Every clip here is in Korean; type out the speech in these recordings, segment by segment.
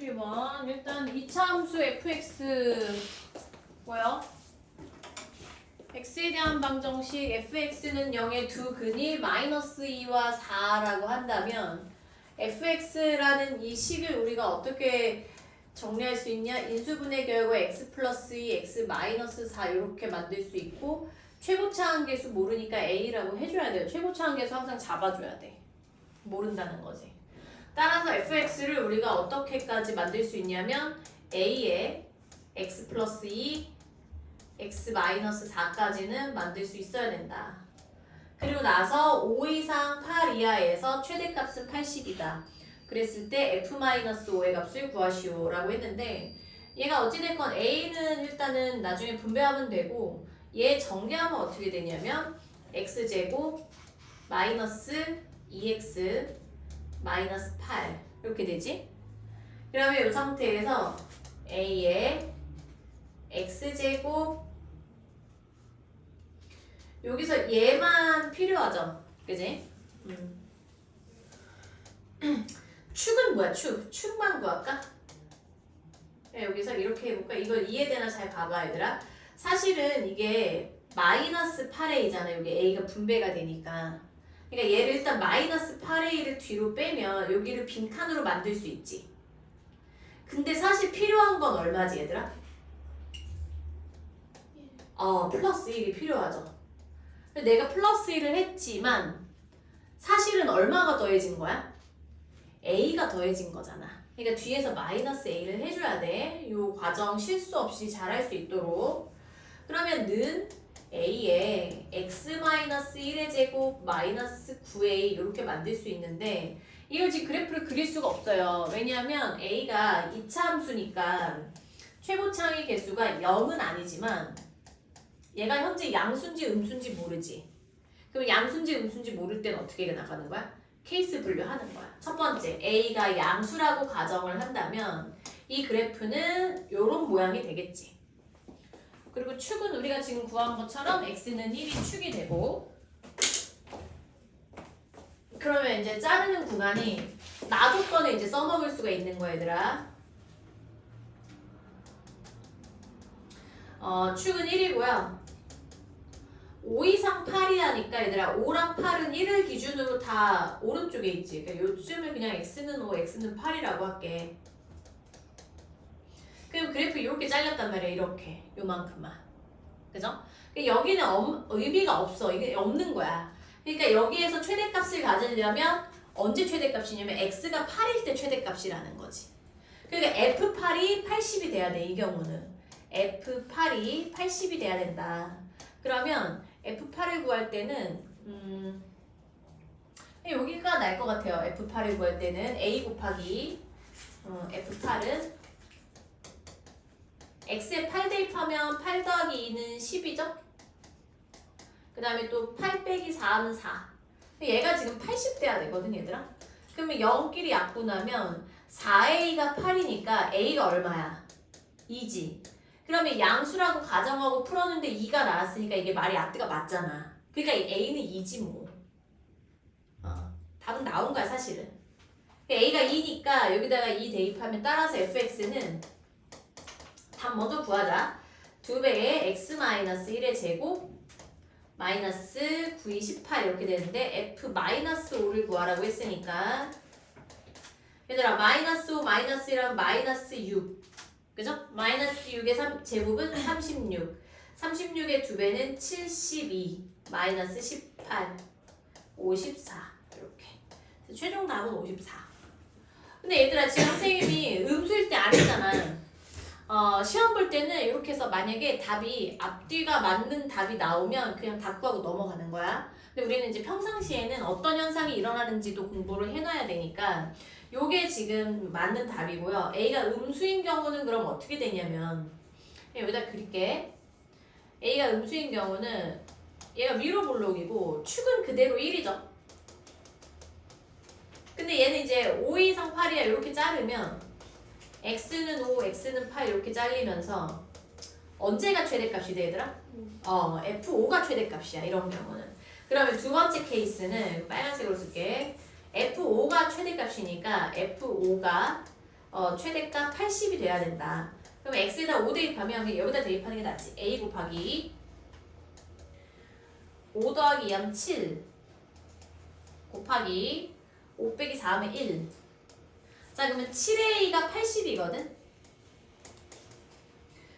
12번. 일단 2차 함수 fx 뭐요? x에 대한 방정식 fx는 0의 두 근이 마이너스 2와 4라고 한다면 fx라는 이 식을 우리가 어떻게 정리할 수 있냐? 인수분해 결과 x 플러스 2, x 마이너스 4 이렇게 만들 수 있고 최고차 한계수 모르니까 a라고 해줘야 돼요. 최고차 한계수 항상 잡아줘야 돼. 모른다는 거지. 따라서 fx를 우리가 어떻게까지 만들 수 있냐면 a에 x 플러스 2, x 마이너스 4까지는 만들 수 있어야 된다. 그리고 나서 5 이상 8 이하에서 최대값은 80이다. 그랬을 때 f-5의 값을 구하시오 라고 했는데 얘가 어찌됐건 a는 일단은 나중에 분배하면 되고 얘 전개하면 어떻게 되냐면 x제곱 마이너스 2x 마이너스 8 이렇게 되지? 그러면 이 상태에서 a의 x제곱 여기서 얘만 필요하죠? 그지? 축은 뭐야? 축만 구할까? 여기서 이렇게 해볼까? 이걸 이해되나 잘 봐봐 얘들아. 사실은 이게 마이너스 8a잖아. 여기 a가 분배가 되니까. 그러니까 얘를 일단 마이너스 8a를 뒤로 빼면 여기를 빈칸으로 만들 수 있지. 근데 사실 필요한 건 얼마지 얘들아? 플러스 1이 필요하죠. 내가 플러스 1을 했지만 사실은 얼마가 더해진 거야? a가 더해진 거잖아. 그러니까 뒤에서 마이너스 a를 해줘야 돼. 이 과정 실수 없이 잘할 수 있도록. 그러면 는 a에 x-1의 제곱 마이너스 9a 이렇게 만들 수 있는데 이걸 지금 그래프를 그릴 수가 없어요. 왜냐하면 a가 2차 함수니까 최고차의 개수가 0은 아니지만 얘가 현재 양수인지 음수인지 모르지. 그럼 양수인지 음수인지 모를 때는 어떻게 나가는 거야? 케이스 분류하는 거야. 첫 번째, a가 양수라고 가정을 한다면 이 그래프는 이런 모양이 되겠지. 그리고 축은 우리가 지금 구한 것처럼 x는 1이 축이 되고 그러면 이제 자르는 구간이 나 조건에 이제 써먹을 수가 있는 거야 얘들아. 축은 1이고요. 5 이상 8이라니까 얘들아 5랑 8은 1을 기준으로 다 오른쪽에 있지. 그러니까 요즘은 그냥 x는 5, x는 8이라고 할게. 그럼 그래프 이렇게 잘렸단 말이야. 이렇게 요만큼만. 그죠? 여기는 의미가 없어. 이게 없는 거야. 그러니까 여기에서 최대값을 가지려면 언제 최대값이냐면 x가 8일 때 최대값이라는 거지. 그러니까 f8이 80이 돼야 돼. 이 경우는 f8이 80이 돼야 된다. 그러면 f8을 구할 때는 여기가 날 것 같아요. f8을 구할 때는 a 곱하기 f8은 x에 8 대입하면 8 더하기 2는 10이죠? 그 다음에 또 8 빼기 4는 4. 얘가 지금 80 돼야 되거든 얘들아. 그러면 0끼리 약분하면 4a가 8이니까 a가 얼마야? 2지. 그러면 양수라고 가정하고 풀었는데 2가 나왔으니까 이게 말이 앞뒤가 맞잖아. 그러니까 a는 2지 뭐. 답은 나온 거야 사실은. a가 2니까 여기다가 2 대입하면 따라서 fx는 답 먼저 구하자. 2배의 x-1의 제곱 마이너스 9, 18 이렇게 되는데 f-5를 구하라고 했으니까 얘들아 마이너스 5 마이너스 1하면 마이너스 6 그죠? 마이너스 6의 제곱은 36 36의 2배는 72 마이너스 18 54 이렇게 최종 답은 54. 근데 얘들아 지금 선생님이 음수일 때 아니잖아. 시험 볼 때는 이렇게 해서 만약에 답이 앞뒤가 맞는 답이 나오면 그냥 다 구하고 넘어가는 거야. 근데 우리는 이제 평상시에는 어떤 현상이 일어나는지도 공부를 해놔야 되니까 요게 지금 맞는 답이고요. a가 음수인 경우는 그럼 어떻게 되냐면 여기다 그릴게. a가 음수인 경우는 얘가 위로 볼록이고 축은 그대로 1이죠. 근데 얘는 이제 5 이상 8이야 이렇게 자르면 x는 5, x는 8 이렇게 잘리면서 언제가 최대값이 돼 얘들아? f5가 최대값이야 이런 경우는. 그러면 두 번째 케이스는 빨간색으로 쓸게. f5가 최대값이니까 f5가 최대값 80이 돼야 된다. 그럼 x에다 5 대입하면 여기다 대입하는 게 낫지. a 곱하기 5 더하기 2하면 7 곱하기 5 빼기 4하면 1. 자, 그러면 7a가 80이거든?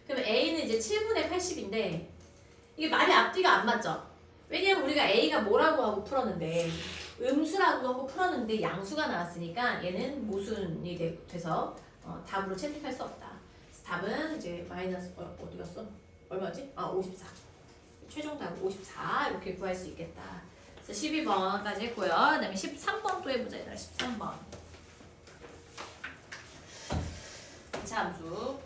그러면 a는 이제 7분의 80인데 이게 말이 앞뒤가 안 맞죠? 왜냐면 우리가 a가 뭐라고 하고 풀었는데 음수라고 하고 풀었는데 양수가 나왔으니까 얘는 모순이 돼서 답으로 채택할 수 없다. 그래서 답은 이제 마이너스 어디 갔어? 얼마지? 54. 최종 답은 54 이렇게 구할 수 있겠다. 그래서 12번까지 했고요. 그 다음에 13번 또 해보자. 얘들아 13번. 함수.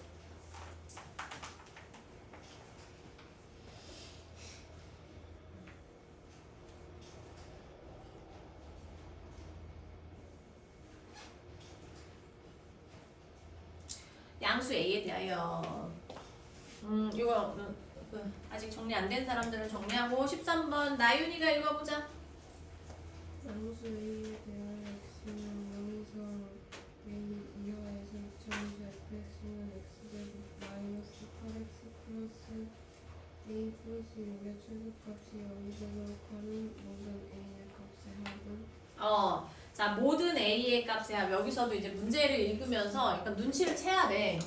양수 A에 대하여 이거 아직 정리 안 된 사람들은 정리하고 13번 나윤이가 읽어보자. 양수 A에 대한 x는 0 이상 A 이하에서 2차 fx는 x제곱 마이너스 8x 플러스 A 플러스 6의 최소값이 0이 되도록 하는 모든 A의 값의 합은 자, 모든 A의 값의 합. 여기서도 이제 문제를 읽으면서 약간 눈치를 채야 돼.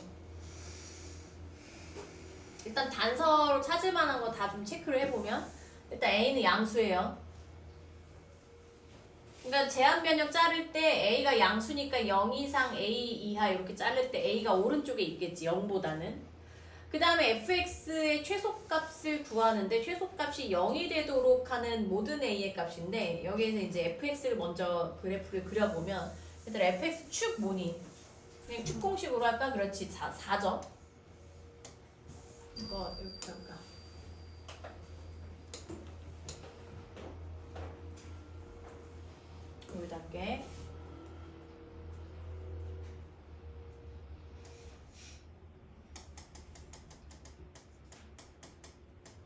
일단 단서로 찾을 만한 거 다 좀 체크를 해보면 일단 A는 양수예요. 그러니까 제한 변형 자를 때 A가 양수니까 0 이상 A 이하 이렇게 자를 때 A가 오른쪽에 있겠지. 0보다는. 그 다음에 fx의 최소값을 구하는데 최소값이 0이 되도록 하는 모든 a의 값인데 여기에서 이제 fx를 먼저 그래프를 그려보면 얘들아 fx 축 뭐니? 그냥 축 공식으로 할까? 그렇지. 4점. 이거 이렇게 할까? 여기다 할게.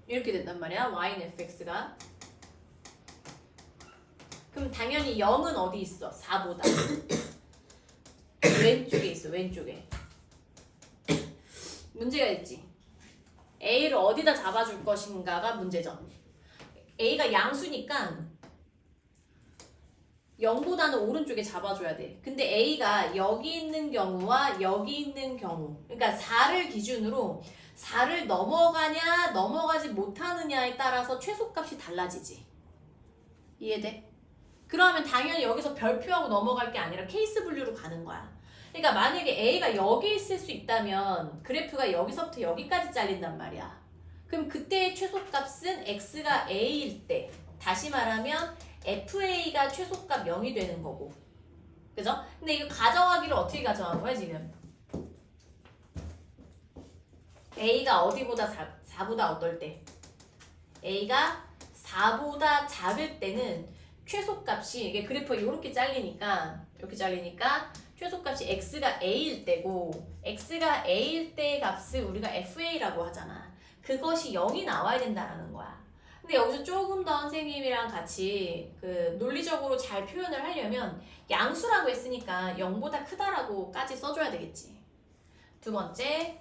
이렇게 된단 말이야. y는 fx가. 그럼 당연히 0은 어디 있어? 4보다. 왼쪽에 있어. 왼쪽에. 문제가 있지. a를 어디다 잡아줄 것인가가 문제죠. a가 양수니까 0보다는 오른쪽에 잡아줘야 돼. 근데 a가 여기 있는 경우와 여기 있는 경우 그러니까 4를 기준으로 4를 넘어가냐 넘어가지 못하느냐에 따라서 최소값이 달라지지. 이해돼? 그러면 당연히 여기서 별표하고 넘어갈 게 아니라 케이스 분류로 가는 거야. 그러니까 만약에 A가 여기 있을 수 있다면 그래프가 여기서부터 여기까지 잘린단 말이야. 그럼 그때의 최소값은 X가 A일 때 다시 말하면 FA가 최소값 0이 되는 거고. 그죠? 근데 이거 가정하기를 어떻게 가정한 거야 지금? A가 어디보다 4보다 어떨 때? A가 4보다 작을 때는 최소값이 이게 그래프가 이렇게 잘리니까 최소값이 X가 A일 때고 X가 A일 때의 값을 우리가 FA라고 하잖아. 그것이 0이 나와야 된다는 거야. 근데 여기서 조금 더 선생님이랑 같이 그 논리적으로 잘 표현을 하려면 양수라고 했으니까 0보다 크다라고까지 써줘야 되겠지. 두 번째,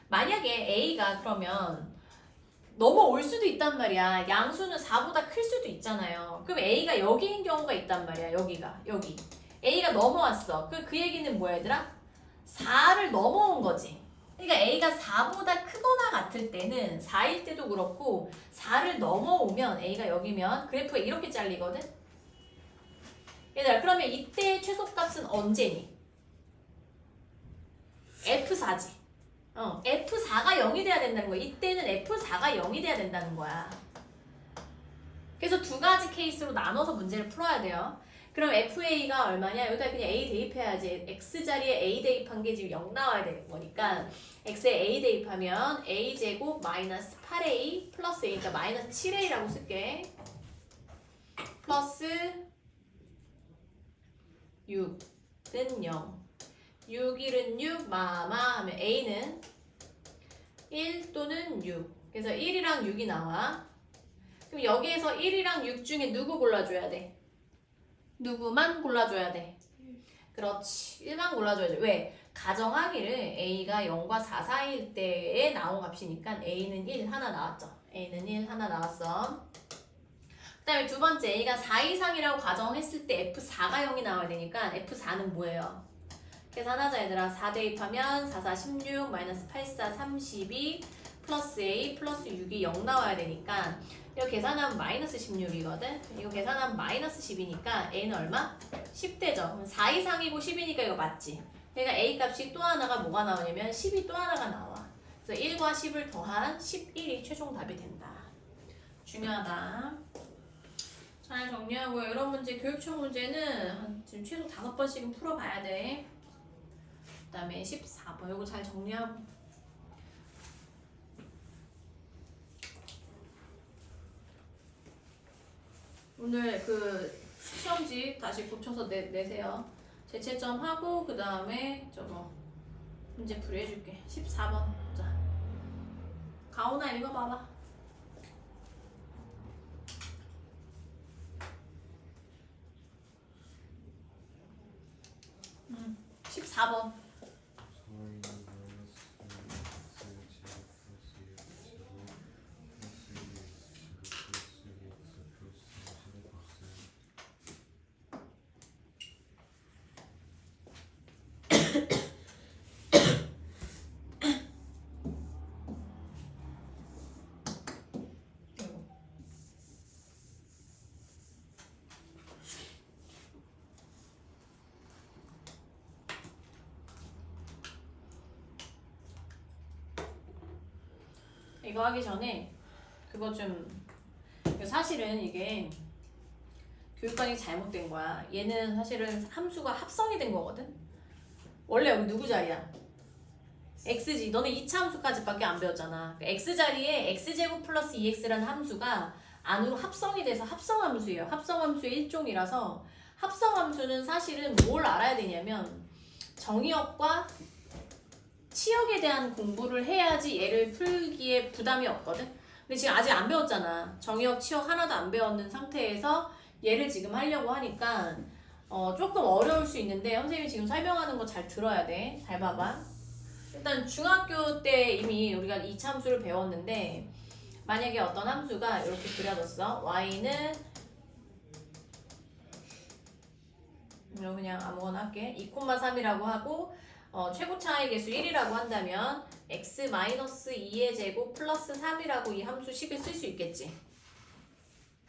만약에 A가 그러면 넘어올 수도 있단 말이야. 양수는 4보다 클 수도 있잖아요. 그럼 A가 여기인 경우가 있단 말이야. 여기. A가 넘어왔어. 그 얘기는 뭐야 얘들아? 4를 넘어온 거지. 그러니까 A가 4보다 크거나 같을 때는 4일 때도 그렇고 4를 넘어오면 A가 여기면 그래프가 이렇게 잘리거든? 얘들아 그러면 이때의 최소값은 언제니? F4지. F4가 0이 돼야 된다는 거야. 이때는 F4가 0이 돼야 된다는 거야. 그래서 두 가지 케이스로 나눠서 문제를 풀어야 돼요. 그럼 FA가 얼마냐? 여기다 그냥 A 대입해야지. X 자리에 A 대입한 게 지금 0 나와야 되는 거니까 X에 A 대입하면 A제곱 마이너스 8A 플러스 A니까 마이너스 7A라고 쓸게. 플러스 6은 0. 6, 1은 6, 마마 하면 A는 1 또는 6. 그래서 1이랑 6이 나와. 그럼 여기에서 1이랑 6 중에 누구 골라줘야 돼? 누구만 골라줘야 돼? 그렇지. 1만 골라줘야지. 왜? 가정하기를 A가 0과 4 사이일 때에 나온 값이니까 A는 1 하나 나왔죠. A는 1 하나 나왔어. 그 다음에 두 번째 A가 4 이상이라고 가정했을 때 F4가 0이 나와야 되니까 F4는 뭐예요? 계산하자 얘들아. 4 대입하면 4, 4, 16 마이너스 8, 4, 32 플러스 A 플러스 6이 0 나와야 되니까 이거 계산하면 마이너스 16이거든. 이거 계산하면 마이너스 10이니까 A는 얼마? 10대죠. 그럼 4 이상이고 10이니까 이거 맞지? 그러니까 A 값이 또 하나가 뭐가 나오냐면 10이 또 하나가 나와. 그래서 1과 10을 더한 11이 최종 답이 된다. 중요하다. 잘 정리하고요. 이런 문제, 교육청 문제는 지금 최소 5번씩은 풀어봐야 돼. 그 다음에 14번. 이거 잘 정리하고. 오늘 그 시험지 다시 고쳐서 내세요. 재채점 하고 그 다음에 저거 문제 풀이 해줄게. 14번. 자, 가오나 읽어봐봐. 14번. 이거 하기 전에 그거 좀 사실은 이게 교육관이 잘못된 거야. 얘는 사실은 함수가 합성이 된 거거든. 원래 여기 누구 자리야? x지. 너네 2차 함수까지밖에 안 배웠잖아. x 자리에 x제곱 플러스 2x라는 함수가 안으로 합성이 돼서 합성함수예요. 합성함수의 일종이라서 합성함수는 사실은 뭘 알아야 되냐면 정의역과 치역에 대한 공부를 해야지 얘를 풀기에 부담이 없거든. 근데 지금 아직 안 배웠잖아. 정의역, 치역 하나도 안 배웠는 상태에서 얘를 지금 하려고 하니까 조금 어려울 수 있는데 선생님이 지금 설명하는 거 잘 들어야 돼. 잘 봐봐. 일단 중학교 때 이미 우리가 2차 함수를 배웠는데 만약에 어떤 함수가 이렇게 그려졌어. y는 그냥 아무거나 할게. 2,3이라고 하고 최고 차이 계수 1이라고 한다면 x-2의 제곱 플러스 3이라고 이 함수 식을 쓸 수 있겠지.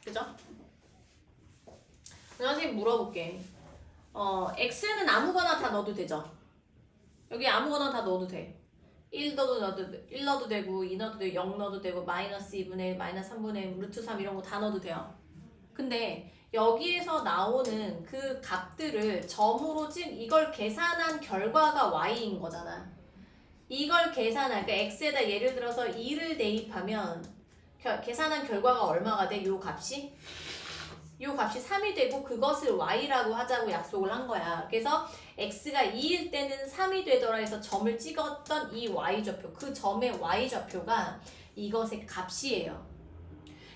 그죠? 선생님 물어볼게. x는 아무거나 다 넣어도 되죠? 여기 아무거나 다 넣어도 돼. 1 넣어도 되고 2 넣어도 되고 0 넣어도 되고 마이너스 2분의 1, 마이너스 3분의 1, 루트 3 이런 거 다 넣어도 돼요. 근데 여기에서 나오는 그 값들을 점으로 이걸 계산한 결과가 y인 거잖아. 이걸 계산할, 그러니까 x에다 예를 들어서 2를 대입하면 계산한 결과가 얼마가 돼? 요 값이 3이 되고 그것을 y라고 하자고 약속을 한 거야. 그래서 x가 2일 때는 3이 되더라 해서 점을 찍었던 이 y좌표, 그 점의 y좌표가 이것의 값이에요.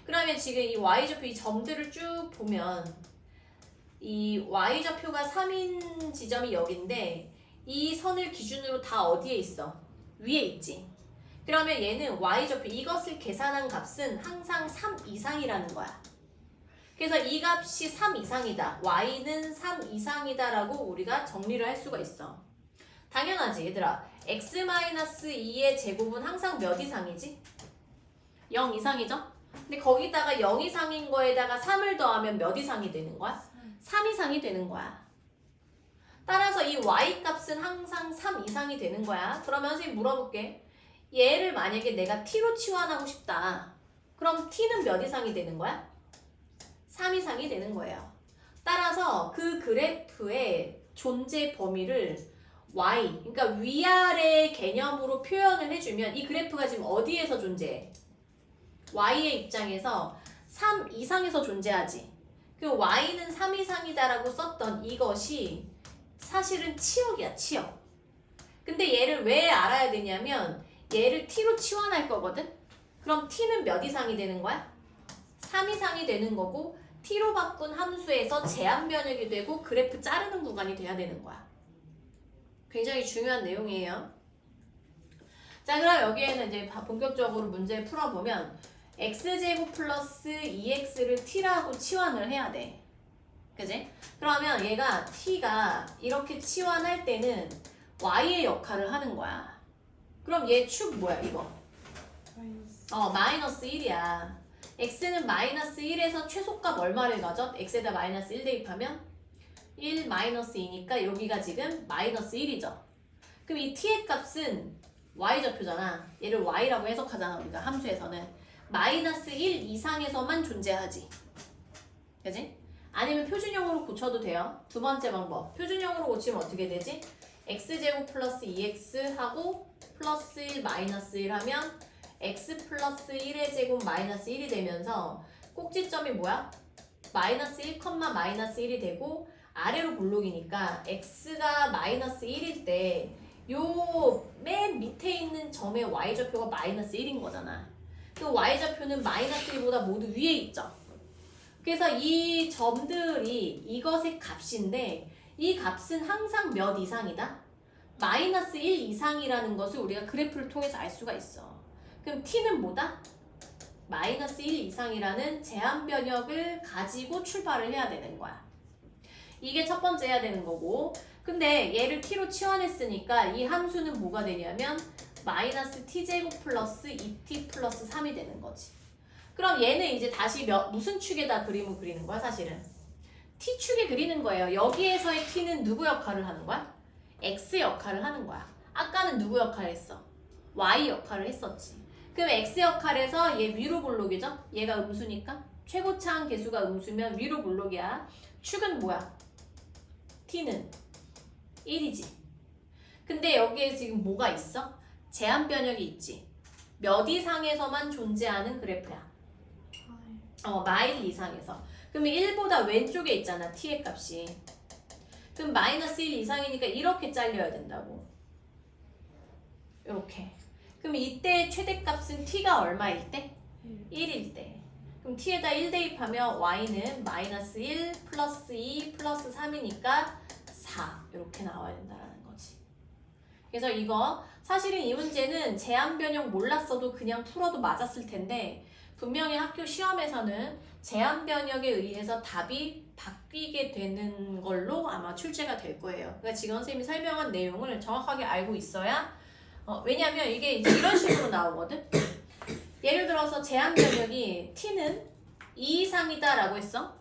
그러면 지금 이 y좌표 이 점들을 쭉 보면 이 y좌표가 3인 지점이 여기인데 이 선을 기준으로 다 어디에 있어? 위에 있지. 그러면 얘는 y좌표 이것을 계산한 값은 항상 3 이상이라는 거야. 그래서 이 값이 3 이상이다. y는 3 이상이다 라고 우리가 정리를 할 수가 있어. 당연하지 얘들아. x-2의 제곱은 항상 몇 이상이지? 0 이상이죠? 근데 거기다가 0 이상인 거에다가 3을 더하면 몇 이상이 되는 거야? 3 이상이 되는 거야. 따라서 이 y 값은 항상 3 이상이 되는 거야. 그러면 선생님 물어볼게. 얘를 만약에 내가 t로 치환하고 싶다. 그럼 t는 몇 이상이 되는 거야? 3 이상이 되는 거예요. 따라서 그 그래프의 존재 범위를 y, 그러니까 위아래 개념으로 표현을 해주면 이 그래프가 지금 어디에서 존재해? y의 입장에서 3 이상에서 존재하지. 그 y는 3 이상이다라고 썼던 이것이 사실은 치역이야, 치역. 근데 얘를 왜 알아야 되냐면 얘를 t로 치환할 거거든? 그럼 t는 몇 이상이 되는 거야? 3 이상이 되는 거고 t로 바꾼 함수에서 제한 변형이 되고 그래프 자르는 구간이 돼야 되는 거야. 굉장히 중요한 내용이에요. 자, 그럼 여기에는 이제 본격적으로 문제 풀어보면 x제곱 플러스 2x를 t라고 치환을 해야 돼. 그지? 그러면 얘가 t가 이렇게 치환할 때는 y의 역할을 하는 거야. 그럼 얘 축 뭐야 이거? 마이너스. 마이너스 1이야. x는 마이너스 1에서 최소값 얼마를 가져? x에다 마이너스 1 대입하면 1 마이너스 2니까 여기가 지금 마이너스 1이죠. 그럼 이 t의 값은 y좌표잖아. 얘를 y라고 해석하잖아 우리가 함수에서는. 마이너스 1 이상에서만 존재하지. 그지? 아니면 표준형으로 고쳐도 돼요. 두 번째 방법. 표준형으로 고치면 어떻게 되지? x제곱 플러스 2x 하고 플러스 1 마이너스 1 하면 x 플러스 1의 제곱 마이너스 1이 되면서 꼭지점이 뭐야? 마이너스 1, 마이너스 1이 되고 아래로 볼록이니까 x가 마이너스 1일 때 요 맨 밑에 있는 점의 y좌표가 마이너스 1인 거잖아. 그 y좌표는 마이너스 1보다 모두 위에 있죠. 그래서 이 점들이 이것의 값인데 이 값은 항상 몇 이상이다? 마이너스 1 이상이라는 것을 우리가 그래프를 통해서 알 수가 있어. 그럼 t는 뭐다? 마이너스 1 이상이라는 제한 변역을 가지고 출발을 해야 되는 거야. 이게 첫 번째 해야 되는 거고, 근데 얘를 t로 치환했으니까 이 함수는 뭐가 되냐면 마이너스 t제곱 플러스 2t 플러스 3이 되는 거지. 그럼 얘는 이제 다시 무슨 축에다 그림을 그리는 거야 사실은? t축에 그리는 거예요. 여기에서의 t는 누구 역할을 하는 거야? x 역할을 하는 거야. 아까는 누구 역할을 했어? y 역할을 했었지. 그럼 x 역할에서 얘 위로 볼록이죠? 얘가 음수니까 최고차항 계수가 음수면 위로 볼록이야. 축은 뭐야? t는 1이지. 근데 여기에 지금 뭐가 있어? 제한 변역이 있지. 몇 이상에서만 존재하는 그래프야. 마일 이상에서. 그러면 1보다 왼쪽에 있잖아 t의 값이. 그럼 마이너스 1 이상이니까 이렇게 잘려야 된다고. 이렇게. 그럼 이때 최대값은 t가 얼마일 때? 1일 때. 그럼 t에다 1 대입하면 y는 마이너스 1 플러스 2 플러스 3이니까 4 이렇게 나와야 된다는 거지. 그래서 이거 사실은 이 문제는 제한 변형 몰랐어도 그냥 풀어도 맞았을 텐데 분명히 학교 시험에서는 제한 변형에 의해서 답이 바뀌게 되는 걸로 아마 출제가 될 거예요. 그러니까 지금 선생님이 설명한 내용을 정확하게 알고 있어야 왜냐면 이게 이제 이런 식으로 나오거든. 예를 들어서 제한 변형이 t는 2 이상이다 라고 했어.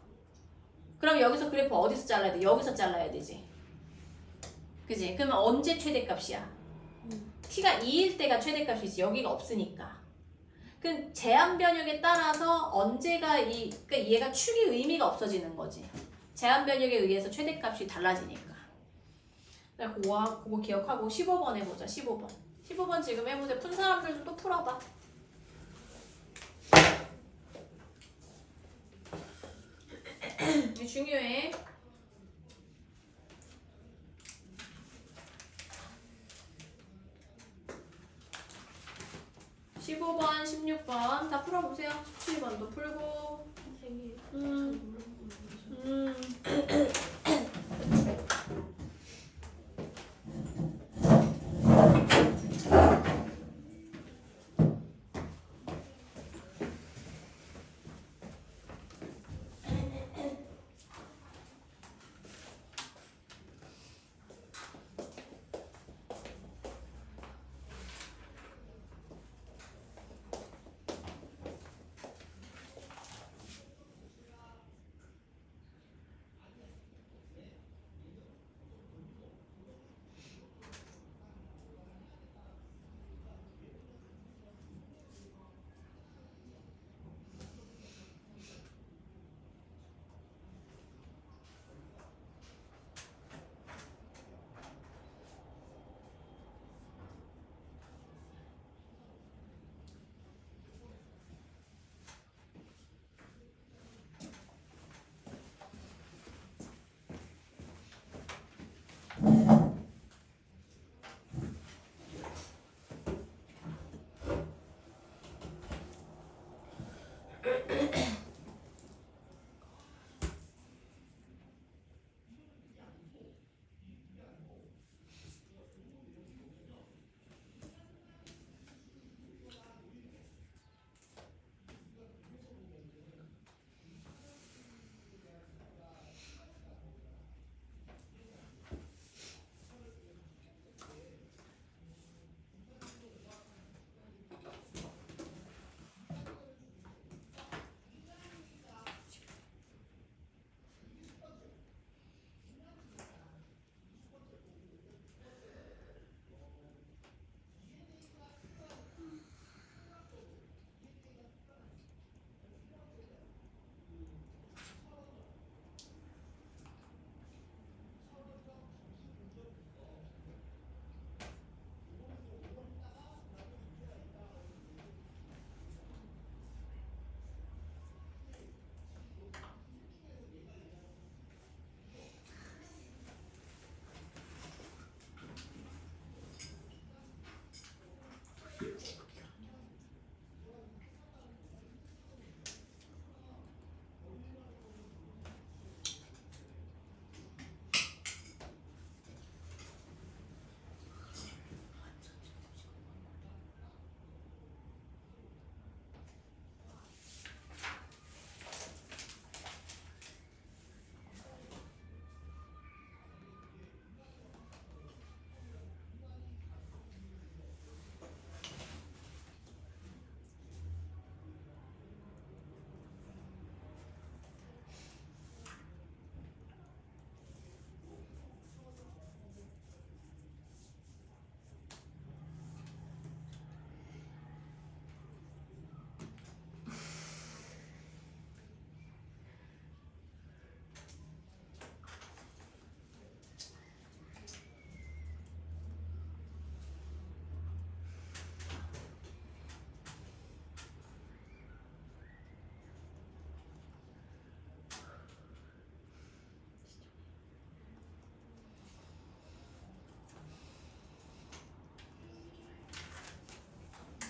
그럼 여기서 그래프 어디서 잘라야 돼? 여기서 잘라야 되지. 그지? 그러면 언제 최대값이야? t가 2일 때가 최대값이지. 여기가 없으니까. 그 제한 변형에 따라서 언제가 그러니까 얘가 축이 의미가 없어지는 거지. 제한 변형에 의해서 최대값이 달라지니까. 그거 기억하고 15번 해보자. 15번. 15번 지금 해보세요. 푼 사람들도 또 풀어봐. 이게 중요해. 15번, 16번 다 풀어보세요. 17번도 풀고. 선생님.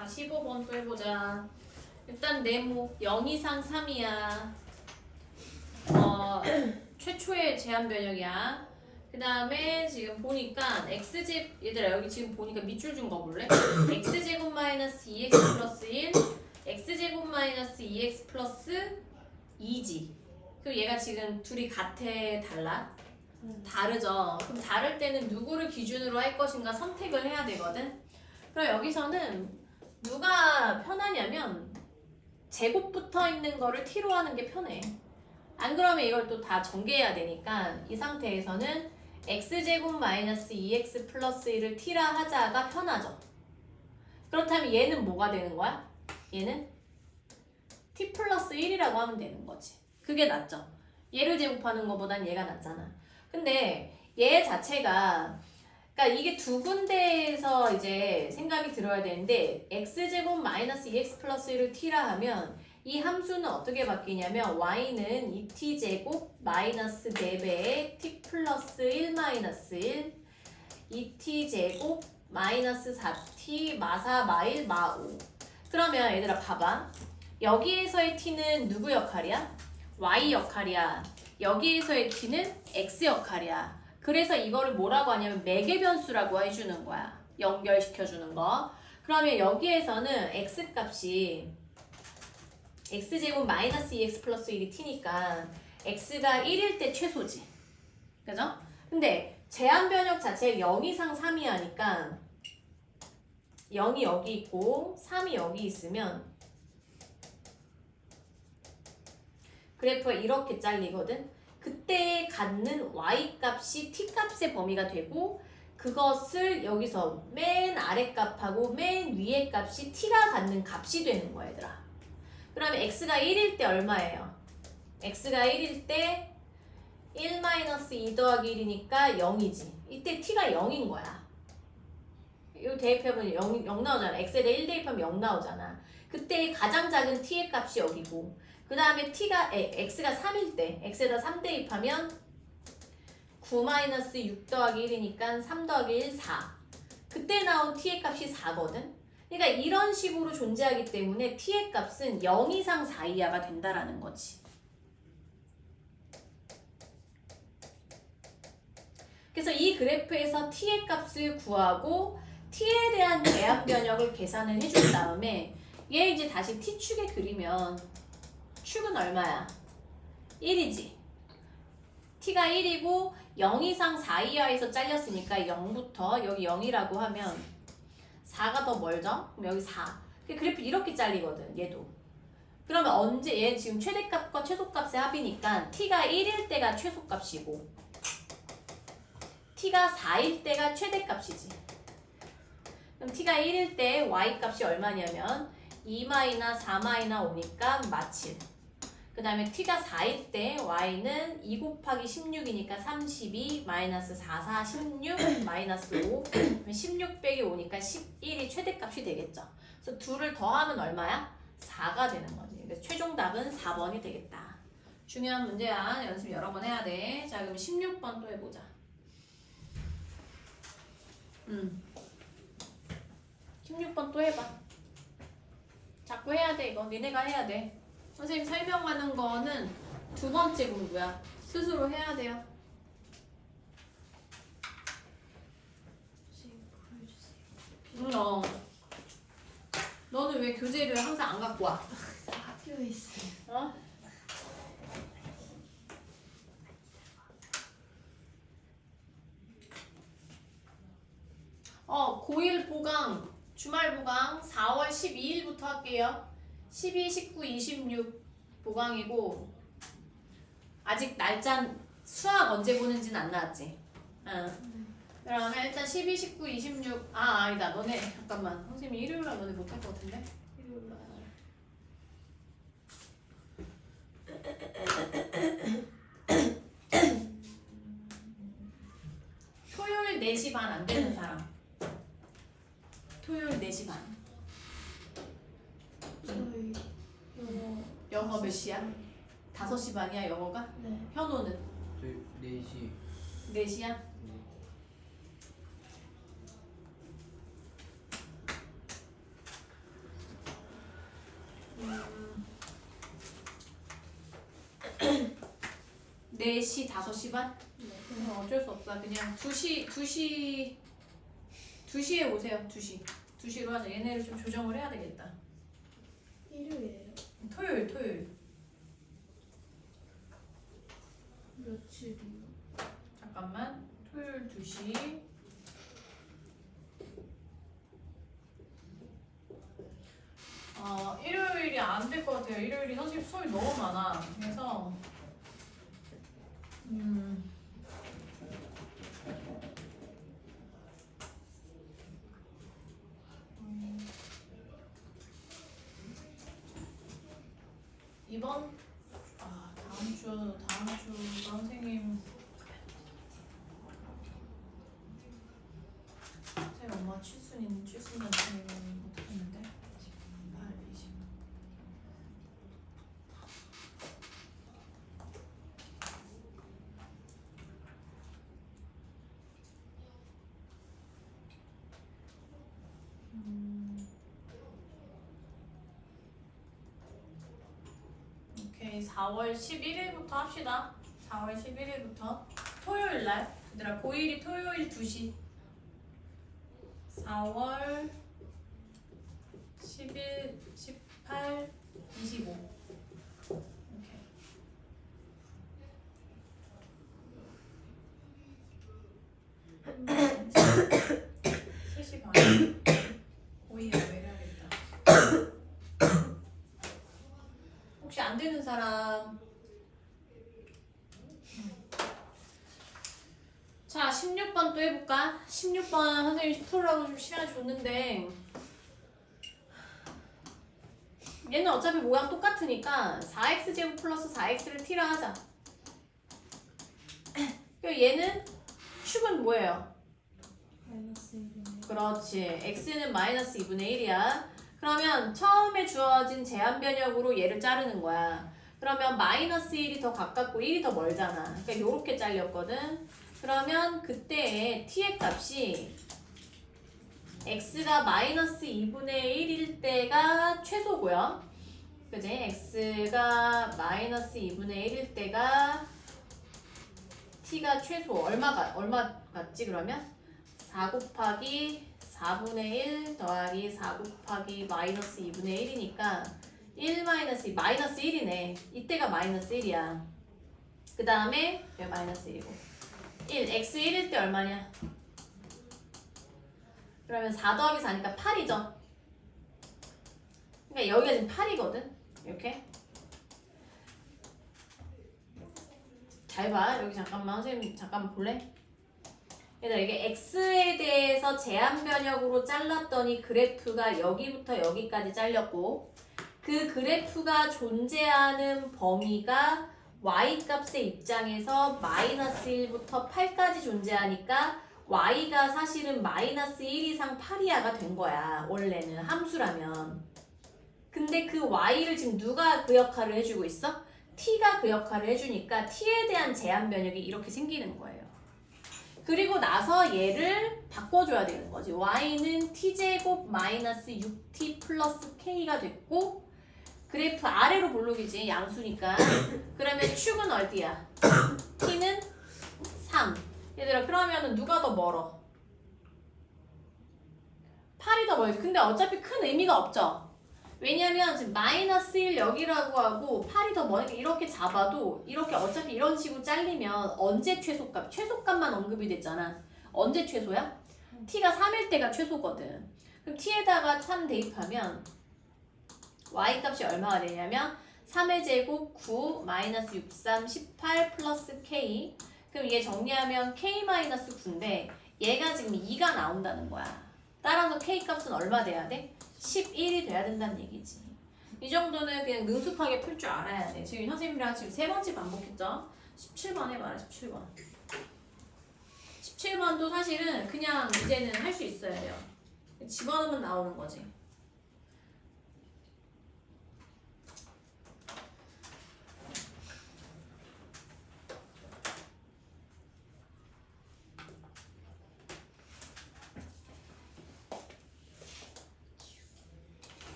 자, 15번 또 해보자. 일단 네모 0 이상 3이야. 최초의 제한 변형이야. 그 다음에 지금 보니까 x제곱, 얘들아 여기 지금 보니까 밑줄 준 거 볼래? x제곱 마이너스 2x 플러스 1, x제곱 마이너스 2x 플러스 2지. 그럼 얘가 지금 둘이 같아, 달라? 다르죠. 그럼 다를 때는 누구를 기준으로 할 것인가 선택을 해야 되거든. 그럼 여기서는 누가 편하냐면 제곱 붙어 있는 거를 t로 하는 게 편해. 안 그러면 이걸 또 다 전개해야 되니까 이 상태에서는 x제곱 마이너스 2x 플러스 1을 t라 하자가 편하죠. 그렇다면 얘는 뭐가 되는 거야? 얘는 t 플러스 1이라고 하면 되는 거지. 그게 낫죠. 얘를 제곱하는 것보단 얘가 낫잖아. 근데 얘 자체가 그러니까 이게 두 군데에서 이제 생각이 들어야 되는데 x제곱 마이너스 2x 플러스 1을 t라 하면 이 함수는 어떻게 바뀌냐면 y는 2t제곱 마이너스 4배의 t 플러스 1 마이너스 1 2t제곱 마이너스 4t 마4 마1 마5 그러면 얘들아 봐봐. 여기에서의 t는 누구 역할이야? y 역할이야. 여기에서의 t는 x 역할이야. 그래서 이거를 뭐라고 하냐면 매개변수라고 해주는 거야. 연결시켜주는 거. 그러면 여기에서는 x 값이 x제곱 마이너스 2x 플러스 1이 t니까 x가 1일 때 최소지. 그죠? 근데 제한 변역 자체가 0 이상 3이 하니까 0이 여기 있고 3이 여기 있으면 그래프가 이렇게 잘리거든. 그때 갖는 y-값이 t값의 범위가 되고 그것을 여기서 맨 아래 값하고 맨 위에 값이 t가 갖는 값이 되는 거야 얘들아. 그러면 x가 1일 때 얼마예요? x가 1일 때 1-2 더하기 1이니까 0이지. 이때 t가 0인 거야. 이거 대입해보면 0 나오잖아. x에다 1 대입하면 0 나오잖아. 그때 가장 작은 t의 값이 여기고 그 다음에 x가 3일 때 x에다 3 대입하면 9-6 더하기 1이니까 3 더하기 1, 4. 그때 나온 t의 값이 4거든. 그러니까 이런 식으로 존재하기 때문에 t의 값은 0 이상 4 이하가 된다라는 거지. 그래서 이 그래프에서 t의 값을 구하고 t에 대한 제한 변역을 계산을 해준 다음에 얘 이제 다시 t축에 그리면 축은 얼마야? 1이지. t가 1이고 0 이상 4 이하에서 잘렸으니까 0부터 여기 0이라고 하면 4가 더 멀죠? 그럼 여기 4. 그래프 이렇게 잘리거든, 얘도. 그러면 언제, 얘 지금 최대값과 최소값의 합이니까 t가 1일 때가 최소값이고 t가 4일 때가 최대값이지. 그럼 t가 1일 때 y값이 얼마냐면 2-4-5니까 마7. 그 다음에 t가 4일 때 y는 2 곱하기 16이니까 32 마이너스 4, 4, 16 마이너스 5 16 빼기 5니까 11이 최대값이 되겠죠. 그래서 둘을 더하면 얼마야? 4가 되는 거지. 그래서 최종 답은 4번이 되겠다. 중요한 문제야. 연습 여러 번 해야 돼. 자, 그럼 16번 또 해보자. 16번 또 해봐. 자꾸 해야 돼. 이거 니네가 해야 돼. 선생님 설명하는 거는 두 번째 공부야. 스스로 해야 돼요. 보여주세요. 너는 왜 교재를 항상 안 갖고 와? 학교에 있어요. 어? 고1 보강, 주말 보강 4월 12일부터 할게요. 12, 19, 26 보강이고 아직 날짜 수학 언제 보는지는 안 나왔지? 응. 그러면 일단 12, 19, 26 아니다. 너네 잠깐만. 선생님이 일요일날 너네 못할 것 같은데? 일요일날 토요일 4시 반 안 되는 사람. 토요일 4시 반. 저희 영어. 영어 몇 시야? 5시 반이야 영어가? 네. 현호는? 저희 4시. 4시야? 4시, 5시 반? 네. 어쩔 수 없다. 그냥 2시에 오세요. 2시. 2시로 하자. 얘네를 좀 조정을 해야 되겠다. 일요일에요. 토요일. 며칠이요? 잠깐만. 토요일 2시. 일요일이 안 될 것 같아요. 일요일이 선생님 수업이 너무 많아. 그래서 이번 다음 주 선생님 엄마 칠순 선생님은 못하겠는데 8, 20. 오케이 4월 11일부터 합시다. 4월 11일부터 토요일 날 얘들아 고1이 토요일 2시 4월 11, 18, 25 오케이. 반 고2에 외려야겠다. 혹시 안 되는 사람 자 16번 또 해볼까? 16번 선생님이 10%라고 좀 시간 줬는데 얘는 어차피 모양 똑같으니까 4x제곱 플러스 4x를 t라 하자. 그리고 얘는 축은 뭐예요? 마이너스 1이네요. 그렇지. x는 마이너스 2분의 1이야. 그러면 처음에 주어진 제한 변역으로 얘를 자르는 거야. 그러면 마이너스 1이 더 가깝고 1이 더 멀잖아. 그러니까 이렇게 잘렸거든. 그러면 그때 t의 값이 x가 마이너스 2분의 1일 때가 최소고요. 그지? x가 마이너스 2분의 1일 때가 t가 최소. 얼마 같지 그러면? 4 곱하기 4분의 1 더하기 4 곱하기 마이너스 2분의 1이니까 1 마이너스 2, 마이너스 1이네. 이때가 마이너스 1이야. 그 다음에 여기 마이너스 1이고 1, x 1일 때 얼마냐? 그러면 4 더하기 4니까 8이죠. 그러니까 여기가 지금 8이거든. 이렇게 잘 봐. 여기 잠깐만 선생님 잠깐만 볼래? 얘들아 이게 x에 대해서 제한 변역으로 잘랐더니 그래프가 여기부터 여기까지 잘렸고 그 그래프가 존재하는 범위가 y값의 입장에서 마이너스 1부터 8까지 존재하니까 y가 사실은 마이너스 1 이상 8이하가 된 거야. 원래는 함수라면. 근데 그 y를 지금 누가 그 역할을 해주고 있어? t가 그 역할을 해주니까 t에 대한 제한 변역이 이렇게 생기는 거예요. 그리고 나서 얘를 바꿔줘야 되는 거지. y는 t제곱 마이너스 6t 플러스 k가 됐고 그래프 아래로 볼록이지. 양수니까. 그러면 축은 어디야? t는 3. 얘들아 그러면은 누가 더 멀어? 8이 더 멀지. 근데 어차피 큰 의미가 없죠. 왜냐면 지금 마이너스 1 여기라고 하고 8이 더 머니까 이렇게 잡아도 이렇게 어차피 이런 식으로 잘리면 언제 최소값? 최소값만 언급이 됐잖아. 언제 최소야? t가 3일 때가 최소거든. 그럼 t에다가 3 대입하면 y값이 얼마가 되냐면 3의 제곱 9 마이너스 6, 3, 18 플러스 k. 그럼 얘 정리하면 k 마이너스 9인데 얘가 지금 2가 나온다는 거야. 따라서 k값은 얼마 돼야 돼? 11이 돼야 된다는 얘기지. 이 정도는 그냥 능숙하게 풀 줄 알아야 돼. 지금 선생님이랑 지금 3번째 반복했죠? 17번 해봐라. 17번. 17번도 사실은 그냥 이제는 할 수 있어야 돼요. 집어넣으면 나오는 거지.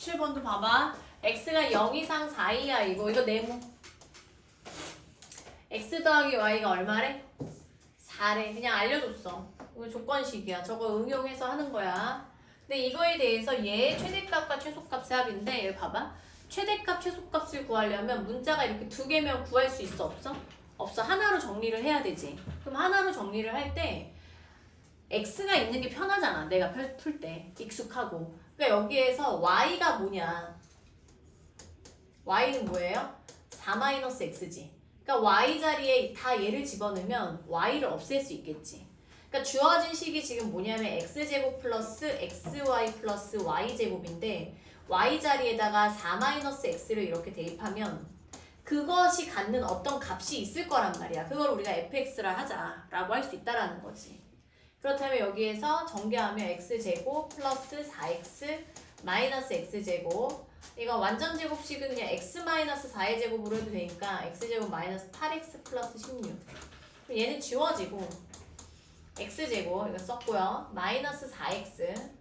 7번도 봐봐. x가 0 이상 4 이하 이거 네모. x 더하기 y가 얼마래? 4래. 그냥 알려줬어. 이거 조건식이야. 저거 응용해서 하는 거야. 근데 이거에 대해서 얘의 최대값과 최소값의 합인데 얘 봐봐. 최대값, 최소값을 구하려면 문자가 이렇게 두 개면 구할 수 있어? 없어? 없어. 하나로 정리를 해야 되지. 그럼 하나로 정리를 할 때 x가 있는 게 편하잖아. 내가 풀 때. 익숙하고. 그러니까 여기에서 y가 뭐냐. y는 뭐예요? 4-x지. 그러니까 y 자리에 다 얘를 집어넣으면 y를 없앨 수 있겠지. 그러니까 주어진 식이 지금 뭐냐면 x제곱 플러스 xy 플러스 y제곱인데 y 자리에다가 4-x를 이렇게 대입하면 그것이 갖는 어떤 값이 있을 거란 말이야. 그걸 우리가 fx라 하자라고 할 수 있다라는 거지. 그렇다면 여기에서 전개하면 x제곱 플러스 4x 마이너스 x제곱 이거 완전 제곱식은 그냥 x-4의 제곱으로 해도 되니까 x제곱 마이너스 8x 플러스 16 얘는 지워지고 x제곱 이거 썼고요. 마이너스 4x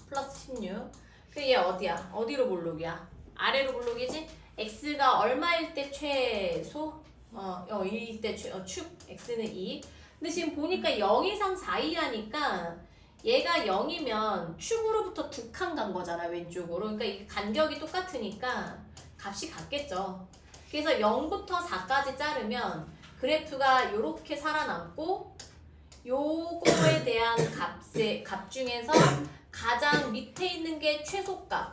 플러스 16 그럼 얘 어디야? 어디로 볼록이야? 아래로 볼록이지? x가 얼마일 때 최소? 2일 때 축 x는 2 근데 지금 보니까 0 이상 4 이하니까 얘가 0이면 축으로부터 두 칸 간 거잖아 왼쪽으로. 그러니까 이 간격이 똑같으니까 값이 같겠죠. 그래서 0부터 4까지 자르면 그래프가 이렇게 살아남고 요거에 대한 값 중에서 가장 밑에 있는 게 최소값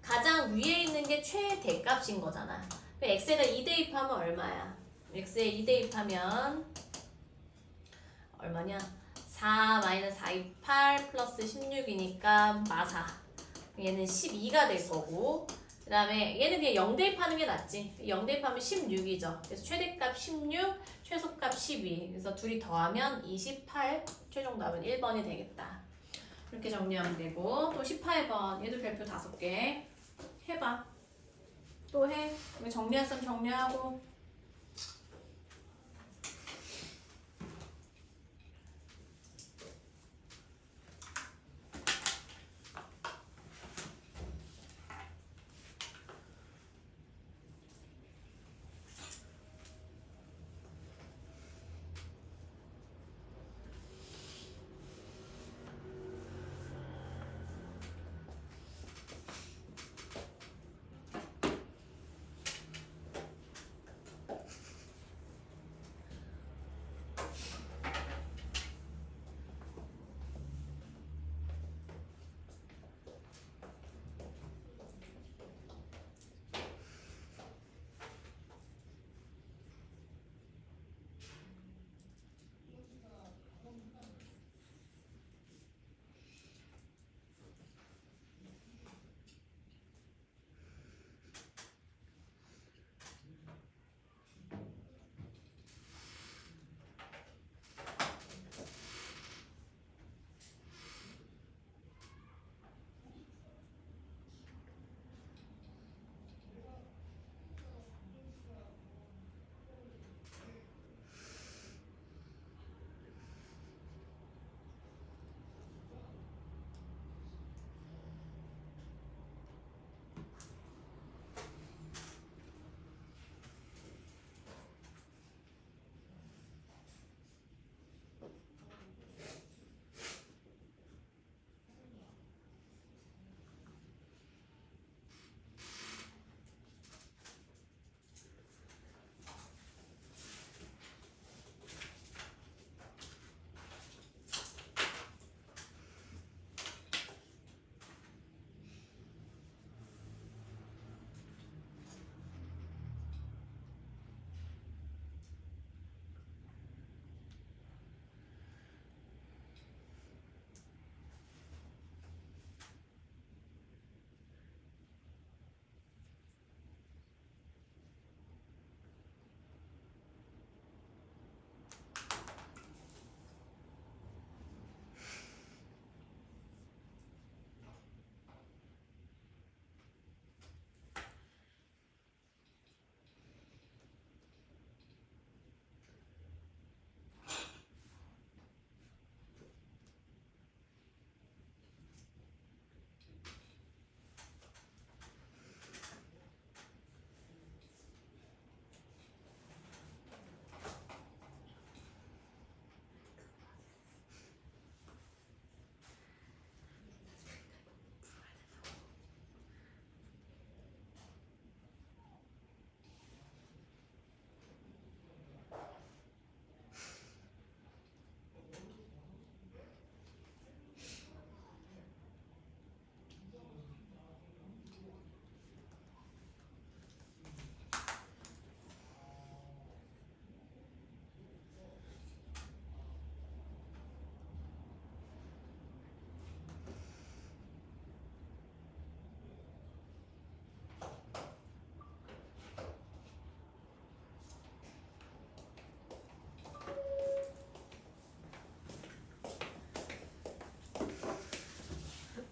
가장 위에 있는 게 최대값인 거잖아. x에다 2 대입하면 얼마야? x에 2 대입하면 얼마냐? 4 마이너스 4, 2, 8 플러스 16이니까 마사 얘는 12가 될 거고 그 다음에 얘는 그냥 0 대입하는 게 낫지. 0 대입하면 16이죠. 그래서 최대값 16, 최소값 12 그래서 둘이 더하면 28 최종답은 1번이 되겠다. 이렇게 정리하면 되고 또 18번 얘도 별표 5개 해봐. 또 해. 정리할 사람 정리하고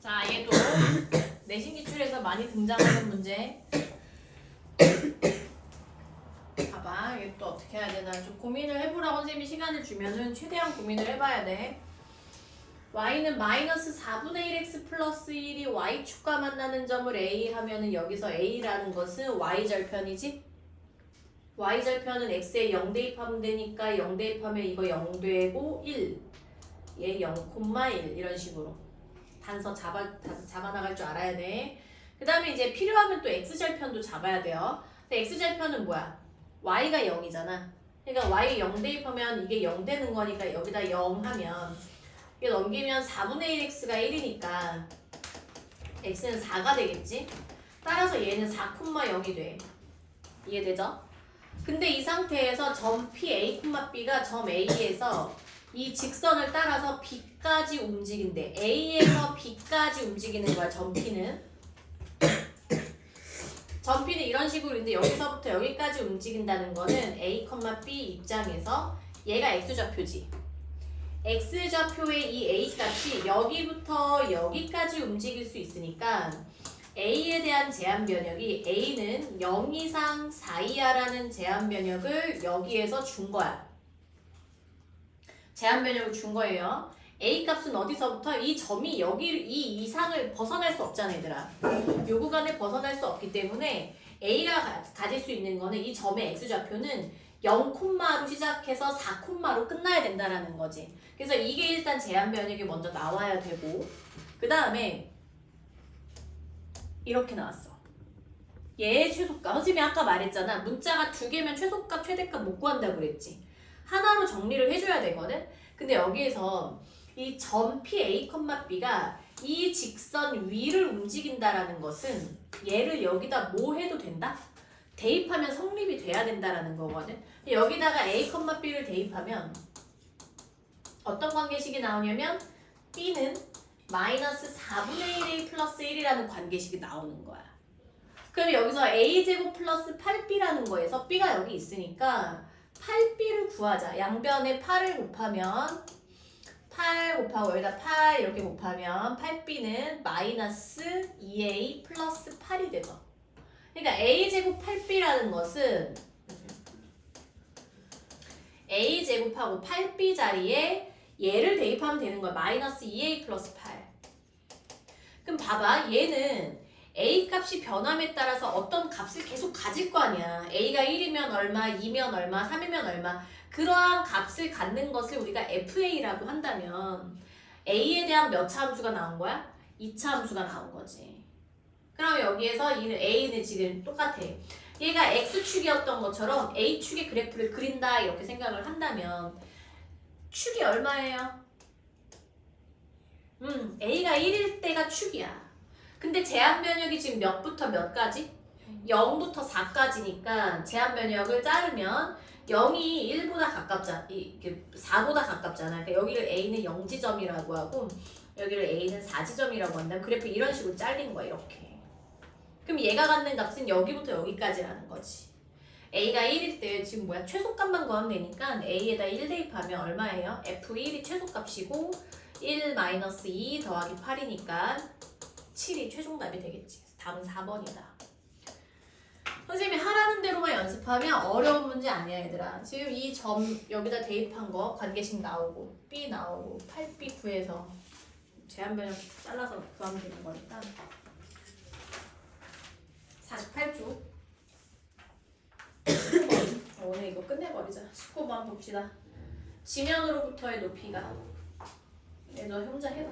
자, 얘도 내신 기출에서 많이 등장하는 문제. 봐봐, 얘 또 어떻게 해야 되나 좀 고민을 해보라고 선생님이 시간을 주면은 최대한 고민을 해봐야 돼. y는 마이너스 4분의 1x 플러스 1이 y축과 만나는 점을 a 하면은 여기서 a라는 것은 y절편이지? y절편은 x에 0 대입하면 되니까 0 대입하면 이거 0 되고 1. 얘 0,1 이런 식으로 단서 잡아나갈 줄 알아야 돼. 그 다음에 이제 필요하면 또 x절편도 잡아야 돼요. 근데 x절편은 뭐야? y가 0이잖아. 그러니까 y 0 대입하면 이게 0 되는 거니까 여기다 0 하면 이게 넘기면 4분의 1x가 1이니까 x는 4가 되겠지? 따라서 얘는 4,0이 돼. 이해되죠? 근데 이 상태에서 점 P, B가 점 A에서 이 직선을 따라서 B까지 움직인대. A에서 B까지 움직이는 거야, 점 P는. 점 P는 이런 식으로 있는데 여기서부터 여기까지 움직인다는 거는 A, B 입장에서 얘가 X좌표지. X좌표의 이 A값이 여기부터 여기까지 움직일 수 있으니까 A에 대한 제한 변역이 A는 0 이상 4 이하라는 제한 변역을 여기에서 준 거야. 제한 변역을 준 거예요. A 값은 어디서부터 이 점이 여기 이 이상을 벗어날 수 없잖아, 얘들아. 요 구간을 벗어날 수 없기 때문에 A가 가질 수 있는 거는 이 점의 X좌표는 0콤마로 시작해서 4콤마로 끝나야 된다라는 거지. 그래서 이게 일단 제한 변역이 먼저 나와야 되고 그 다음에 이렇게 나왔어. 얘의 최소값. 선생님이 아까 말했잖아. 문자가 2개면 최소값, 최대값 못 구한다고 그랬지. 하나로 정리를 해줘야 되거든. 근데 여기에서 이 점 P, B가 이 직선 위를 움직인다라는 것은 얘를 여기다 뭐 해도 된다? 대입하면 성립이 돼야 된다라는 거거든. 여기다가 A, B를 대입하면 어떤 관계식이 나오냐면 B는 마이너스 4분의 1A 플러스 1이라는 관계식이 나오는 거야. 그럼 여기서 A제곱 플러스 8B라는 거에서 B가 여기 있으니까 8B를 구하자. 양변에 8을 곱하면 8 곱하고 여기다 8 이렇게 곱하면 8B는 마이너스 2A 플러스 8이 되죠. 그러니까 A제곱 8B라는 것은 A제곱하고 8B 자리에 얘를 대입하면 되는 거야. 마이너스 2A 플러스 8. 그럼 봐봐. 얘는 A 값이 변함에 따라서 어떤 값을 계속 가질 거 아니야. A가 1이면 얼마, 2면 얼마, 3이면 얼마. 그러한 값을 갖는 것을 우리가 FA라고 한다면 A에 대한 몇 차 함수가 나온 거야? 2차 함수가 나온 거지. 그럼 여기에서 이 A는 지금 똑같아. 얘가 X축이었던 것처럼 A축의 그래프를 그린다 이렇게 생각을 한다면 축이 얼마예요? A가 1일 때가 축이야. 근데 제한 변역이 지금 몇부터 몇까지? 0부터 4까지니까 제한 변역을 자르면 0이 1보다 가깝잖아. 4보다 가깝잖아. 그러니까 여기를 A는 0지점이라고 하고 여기를 A는 4지점이라고 한다면 그래프 이런 식으로 잘린 거야. 이렇게. 그럼 얘가 갖는 값은 여기부터 여기까지라는 거지. A가 1일 때 지금 뭐야? 최소값만 구하면 되니까 A에다 1 대입하면 얼마예요? F1이 최소값이고 1-2 더하기 8이니까 7이 최종답이 되겠지. 답은 4번이다. 선생님이 하라는 대로만 연습하면 어려운 문제 아니야, 얘들아. 지금 이 점 여기다 대입한 거 관계식 나오고 B 나오고 8B 구해서 제한 변형 잘라서 구하면 되는 거니까 48쪽 오늘 이거 끝내버리자. 19번 봅시다. 지면으로부터의 높이가 너 혼자 해봐.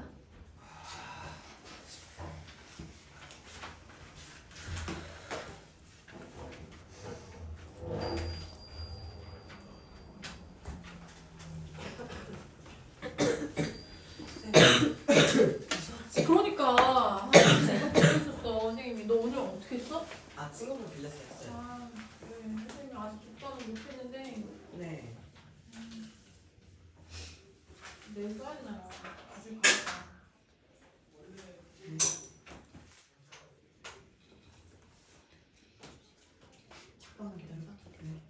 그러니까 내가 보여줬어. 선생님이 너 오늘 어떻게 했어? 아, 친구분 빌렸어요. 아 그래. 선생님이 아직 독서는 못했는데 네. 내일 써야 되나요? 나중에 가자. 잠깐만 기다려봐. 네.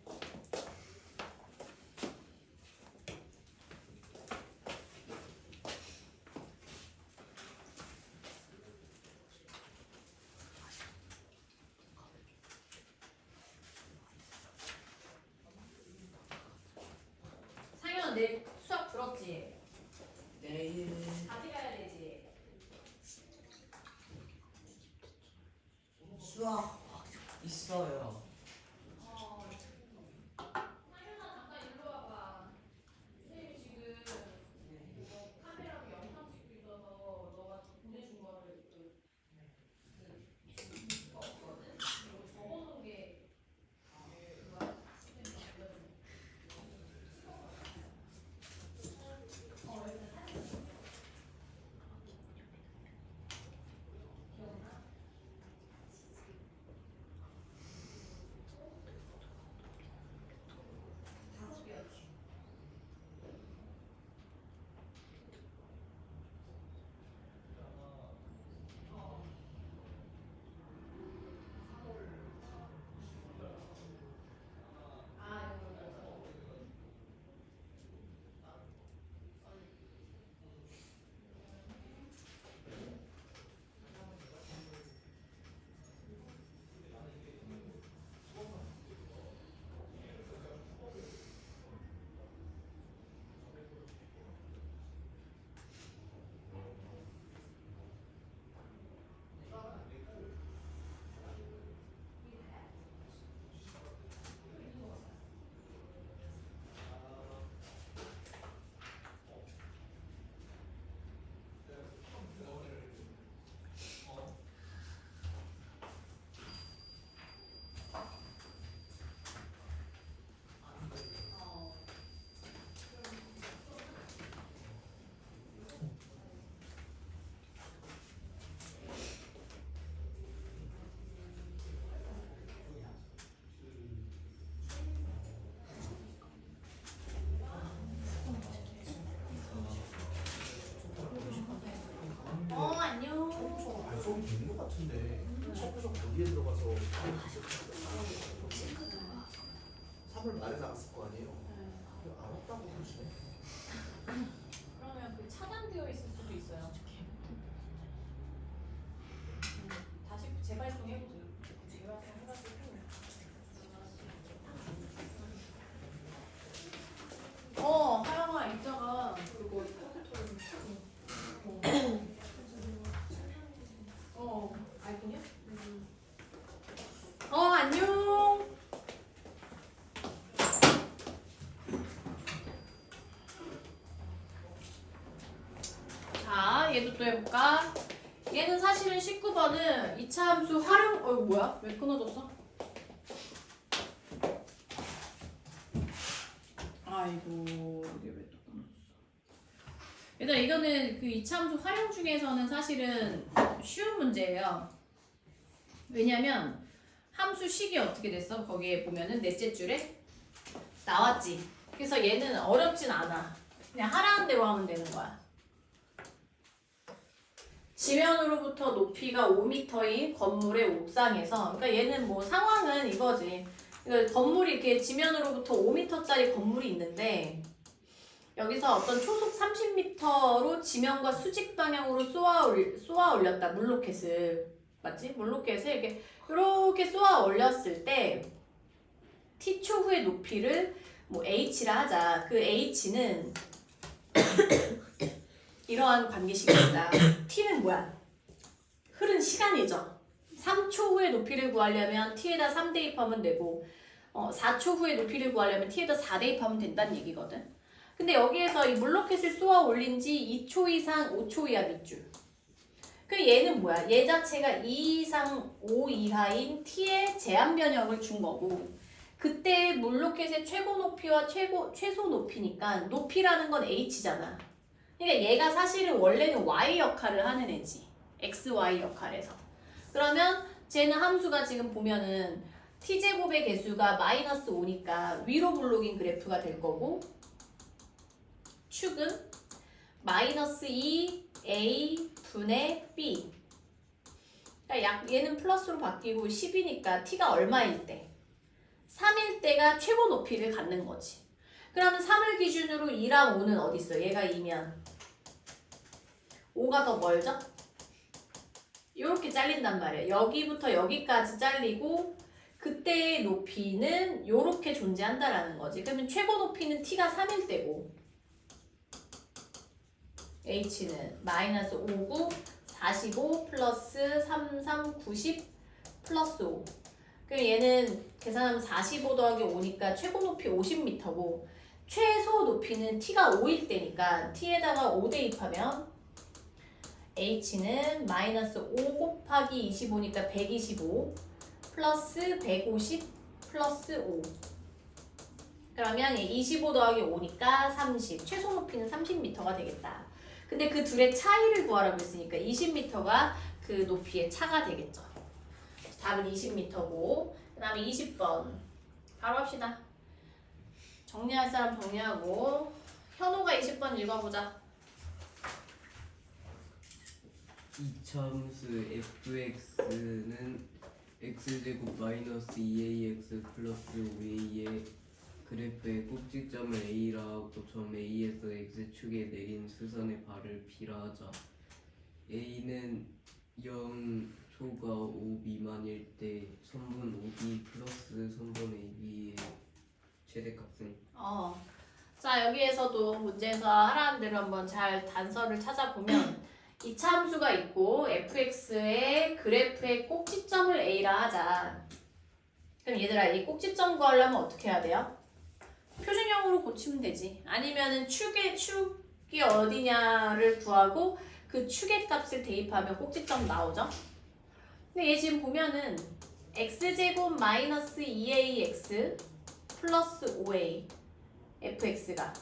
내일 수학 들었지? 내일 가져가야 되지. 수학 있어요. 하윤아 잠깐 일로 와봐. 선생님이 지금 카메라로 영상 찍고 있어서 너가 보내준 거를 썼거든. 그리고 적어놓은 게 그거야. 선생님이 알려준 거. 일단 사진 기억나? 다섯 개였지. 아, 이거. 안녕. 발송이 되는 것 같은데 ช็อก어디에 들어가서 3월 말에 나갔을 거 아니에요? 안 왔다고 그러시네. 그러면 그 차단되어 있을 수도 있어요. 다시 재발송 해보세요. 재발송 해가지고. 하영아 이따가 그거 컴퓨터를 좀 켜고. 아이폰이야? 안녕. 자, 얘도 또 해볼까? 얘는 사실은 19번은 2차 함수 활용, 뭐야? 왜 끊어졌어? 아이고, 이게 왜 또 끊어졌어? 얘들아, 이거는 그 2차 함수 활용 중에서는 사실은 쉬운 문제예요. 왜냐면 함수 식이 어떻게 됐어? 거기에 보면은 넷째 줄에 나왔지. 그래서 얘는 어렵진 않아. 그냥 하라는 대로 하면 되는 거야. 지면으로부터 높이가 5m인 건물의 옥상에서, 그러니까 얘는 뭐 상황은 이거지. 그러니까 건물이 이렇게 지면으로부터 5m짜리 건물이 있는데 여기서 어떤 초속 30m로 지면과 수직 방향으로 쏘아 올렸다. 물로켓을. 맞지? 물로켓을 이렇게 쏘아 올렸을 때 t초 후의 높이를 뭐 h라 하자. 그 h는 이러한 관계식입니다. t는 뭐야? 흐른 시간이죠. 3초 후의 높이를 구하려면 t에다 3 대입하면 되고 4초 후의 높이를 구하려면 t에다 4 대입하면 된다는 얘기거든. 근데 여기에서 이 물로켓을 쏘아 올린 지 2초 이상 5초 이하 밑줄. 그 얘는 뭐야? 얘 자체가 2 이상 5 이하인 t의 제한 변형을 준 거고 그때 물로켓의 최고 높이와 최소 높이니까 높이라는 건 h잖아. 그러니까 얘가 사실은 원래는 y 역할을 하는 애지. xy 역할에서. 그러면 쟤는 함수가 지금 보면은 t제곱의 개수가 마이너스 5니까 위로 블록인 그래프가 될 거고 축은 마이너스 2a 분의 b. 그러니까 얘는 플러스로 바뀌고 10이니까 t가 얼마일 때? 3일 때가 최고 높이를 갖는 거지. 그러면 3을 기준으로 2랑 5는 어디 있어? 얘가 2면 5가 더 멀죠? 이렇게 잘린단 말이에요. 여기부터 여기까지 잘리고 그때의 높이는 이렇게 존재한다라는 거지. 그러면 최고 높이는 t가 3일 때고 h는 마이너스 59, 45 플러스 33, 90 플러스 5. 그럼 얘는 계산하면 45 더하기 5니까 최고 높이 50m고 최소 높이는 t가 5일 때니까 t에다가 5 대입하면 h는 마이너스 5 곱하기 25니까 125 플러스 150 플러스 5. 그러면 25 더하기 5니까 30. 최소 높이는 30m가 되겠다. 근데 그 둘의 차이를 구하라고 했으니까 20m가 그 높이의 차가 되겠죠. 답은 20m고 그 다음에 20번 바로 합시다. 정리할 사람 정리하고 현우가 20번 읽어보자. 이차함수 fx는 x제곱 마이너스 2ax 플러스 5a의 그래프의 꼭지점을 A라 하고 점 A에서 x축에 내린 수선의 발을 B라 하자. A는 0 초과 5 미만일 때 선분 OB 플러스 선분 AB의 최대값은 자 여기에서도 문제에서 하라는 대로 한번 잘 단서를 찾아보면 이차함수가 있고 fx의 그래프의 꼭지점을 A라 하자. 그럼 얘들아 이 꼭지점 구하려면 어떻게 해야 돼요? 표준형으로 고치면 되지. 아니면은 축이 어디냐를 구하고 그 축의 값을 대입하면 꼭지점 나오죠. 근데 얘 지금 보면은 x제곱 마이너스 2ax 플러스 5a fx가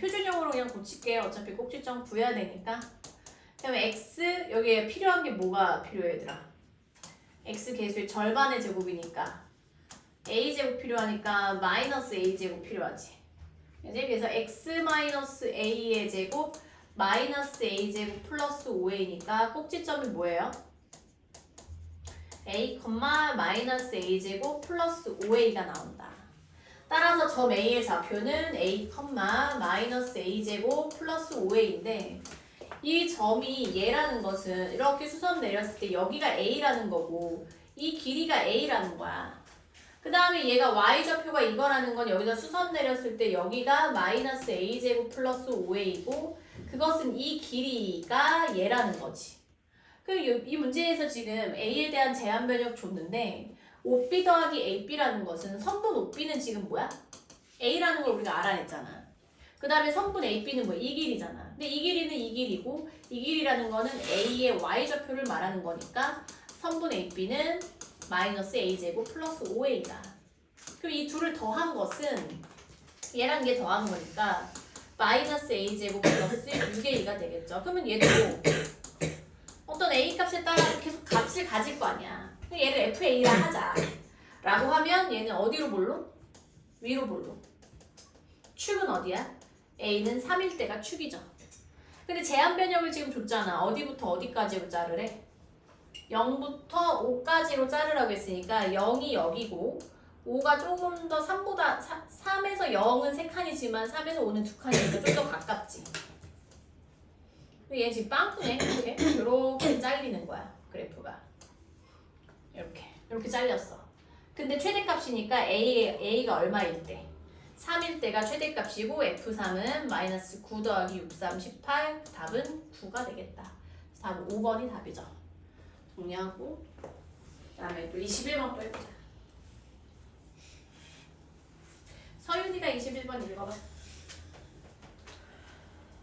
표준형으로 그냥 고칠게요. 어차피 꼭지점 구해야 되니까. 그러면 x 여기에 필요한 게 뭐가 필요해 얘들아? x 계수의 절반의 제곱이니까 a제곱 필요하니까 마이너스 a제곱 필요하지. 그래서 x 마이너스 a의 제곱 마이너스 a제곱 플러스 5a니까 꼭지점이 뭐예요? a, 마이너스 a제곱 플러스 5a가 나온다. 따라서 점 a의 좌표는 a, 마이너스 a제곱 플러스 5a인데 이 점이 얘라는 것은 이렇게 수선 내렸을 때 여기가 a라는 거고 이 길이가 a라는 거야. 그 다음에 얘가 y좌표가 이거라는 건 여기다 수선 내렸을 때 여기가 마이너스 a제곱 플러스 5a이고 그것은 이 길이가 얘라는 거지. 그럼 이 문제에서 지금 a에 대한 제한 변역 줬는데 5b 더하기 ab라는 것은 선분 5b는 지금 뭐야? a라는 걸 우리가 알아냈잖아. 그 다음에 선분 ab는 뭐야? 이 길이잖아. 근데 이 길이는 이 길이고 이 길이라는 거는 a의 y좌표를 말하는 거니까 선분 ab는 마이너스 a제곱 플러스 5a다. 그럼 이 둘을 더한 것은 얘랑 얘 더한 거니까 마이너스 a제곱 플러스 6a가 되겠죠. 그러면 얘도 어떤 a 값에 따라서 계속 값을 가질 거 아니야. 얘를 fa라 하자 라고 하면 얘는 어디로 볼로? 위로 볼로. 축은 어디야? a는 3일 때가 축이죠. 근데 제한 변형을 지금 줬잖아. 어디부터 어디까지로 자르래? 0부터 5까지로 자르라고 했으니까 0이 여기고 5가 조금 더 3보다 3에서 0은 3칸이지만 3에서 5는 2칸이니까 좀 더 가깝지. 얘 지금 빵꾸네. 이렇게 잘리는 거야. 그래프가. 이렇게 잘렸어. 근데 최대값이니까 A가 얼마일 때? 3일 때가 최대값이고 F3은 마이너스 9 더하기 6, 3, 18 답은 9가 되겠다. 답은 5번이 답이죠. 정리하고 그 다음에 또 21번 또 해보자. 서윤이가 21번 읽어봐.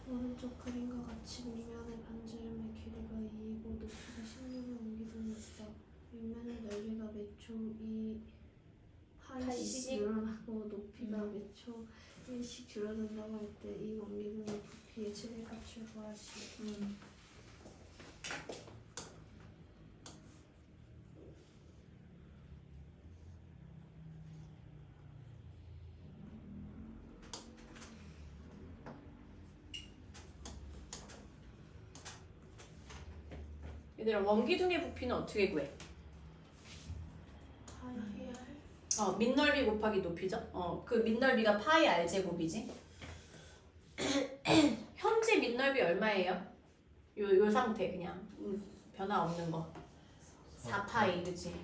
오른쪽 그림과 같이 밑면의 반지름의 길이가 2이고 높이가 16을 옮기는 있다. 밑면의 넓이가 매초 2 파이씩 늘어나고 높이가 매초 1씩 줄어든다고 할 때 이 옮기는 부피의 최대값을 구하시오. 얘들아 원기둥의 부피는 어떻게 구해? 밑넓이 곱하기 높이죠? 그 밑넓이가 파이 r 제곱이지. 현재 밑넓이 얼마예요? 요 상태 그냥 변화 없는 거 4파이 그치?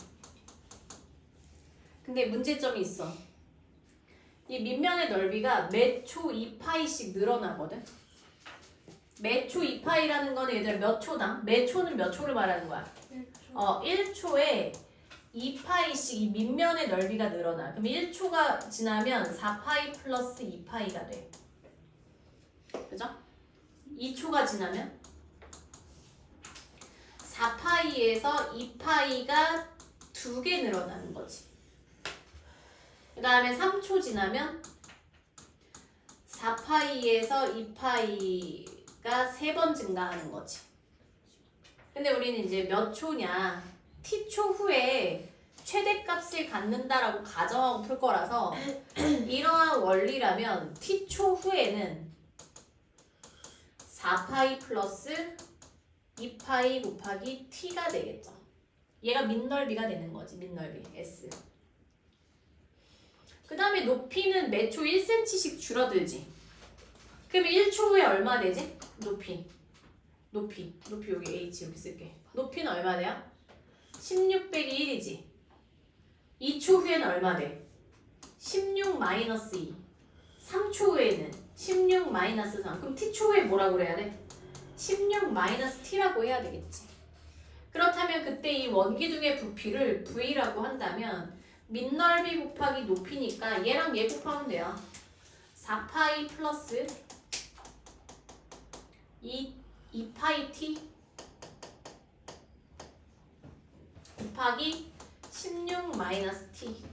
근데 문제점이 있어. 이 밑면의 넓이가 매 초 2파이씩 늘어나거든. 매초 2파이라는 거는 얘들아 몇 초당? 매초는 몇 초를 말하는 거야? 1초에 2파이씩 이 밑면의 넓이가 늘어나. 그럼 1초가 지나면 4파이 플러스 2파이가 돼. 그죠? 2초가 지나면 4파이에서 2파이가 2개 늘어나는 거지. 그 다음에 3초 지나면 4파이에서 2파이가 3번 증가하는 거지. 근데 우리는 이제 몇 초냐, t초 후에 최대값을 갖는다라고 가정하고 풀 거라서 이러한 원리라면 t초 후에는 4파이 플러스 2파이 곱하기 t가 되겠죠. 얘가 밑넓이가 되는 거지. 밑넓이 s. 그 다음에 높이는 매초 1cm씩 줄어들지. 그러면 1초 후에 얼마 되지? 높이 여기 h 이렇게 쓸게. 높이는 얼마 돼요? 16 빼기 1이지. 2초 후에는 얼마 돼? 16 마이너스 2. 3초 후에는 16 마이너스 3. 그럼 t초 후에 뭐라고 그래야 돼? 16 마이너스 t라고 해야 되겠지. 그렇다면 그때 이 원기둥의 부피를 v라고 한다면 밑넓이 곱하기 높이니까 얘랑 얘 곱하면 돼요. 4파이 플러스 2파이 t 곱하기 16 마이너스 t.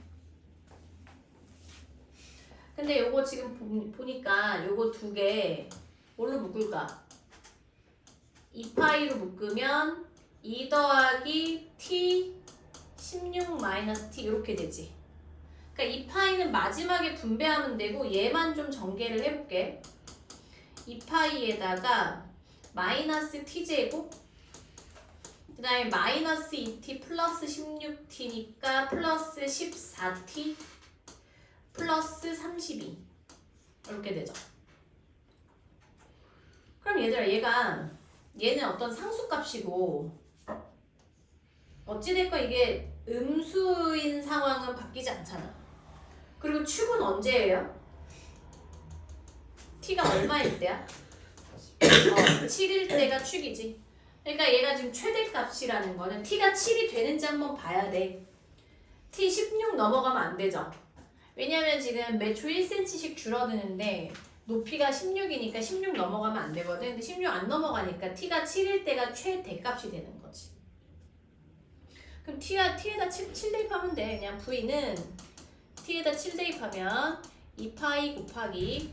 근데 요거 지금 보니까 요거 두 개 뭘로 묶을까? 2파이로 묶으면 2 더하기 t 16 마이너스 t 이렇게 되지. 그러니까 2파이는 마지막에 분배하면 되고 얘만 좀 전개를 해볼게. 2파이에다가 마이너스 t제곱 그 다음에 마이너스 2t 플러스 16t니까 플러스 14t 플러스 32 이렇게 되죠. 그럼 얘들아 얘는 어떤 상수값이고 어찌됐건 이게 음수인 상황은 바뀌지 않잖아. 그리고 축은 언제예요? t가 얼마일 때야? 7일 때가 축이지. 그러니까 얘가 지금 최대값이라는 거는 t가 7이 되는지 한번 봐야 돼. t 16 넘어가면 안 되죠. 왜냐면 지금 매초 1cm씩 줄어드는데 높이가 16이니까 16 넘어가면 안 되거든. 근데 16 안 넘어가니까 t가 7일 때가 최대값이 되는 거지. 그럼 t에다 7 대입하면 돼. 그냥 v는 t에다 7 대입하면 2파이 곱하기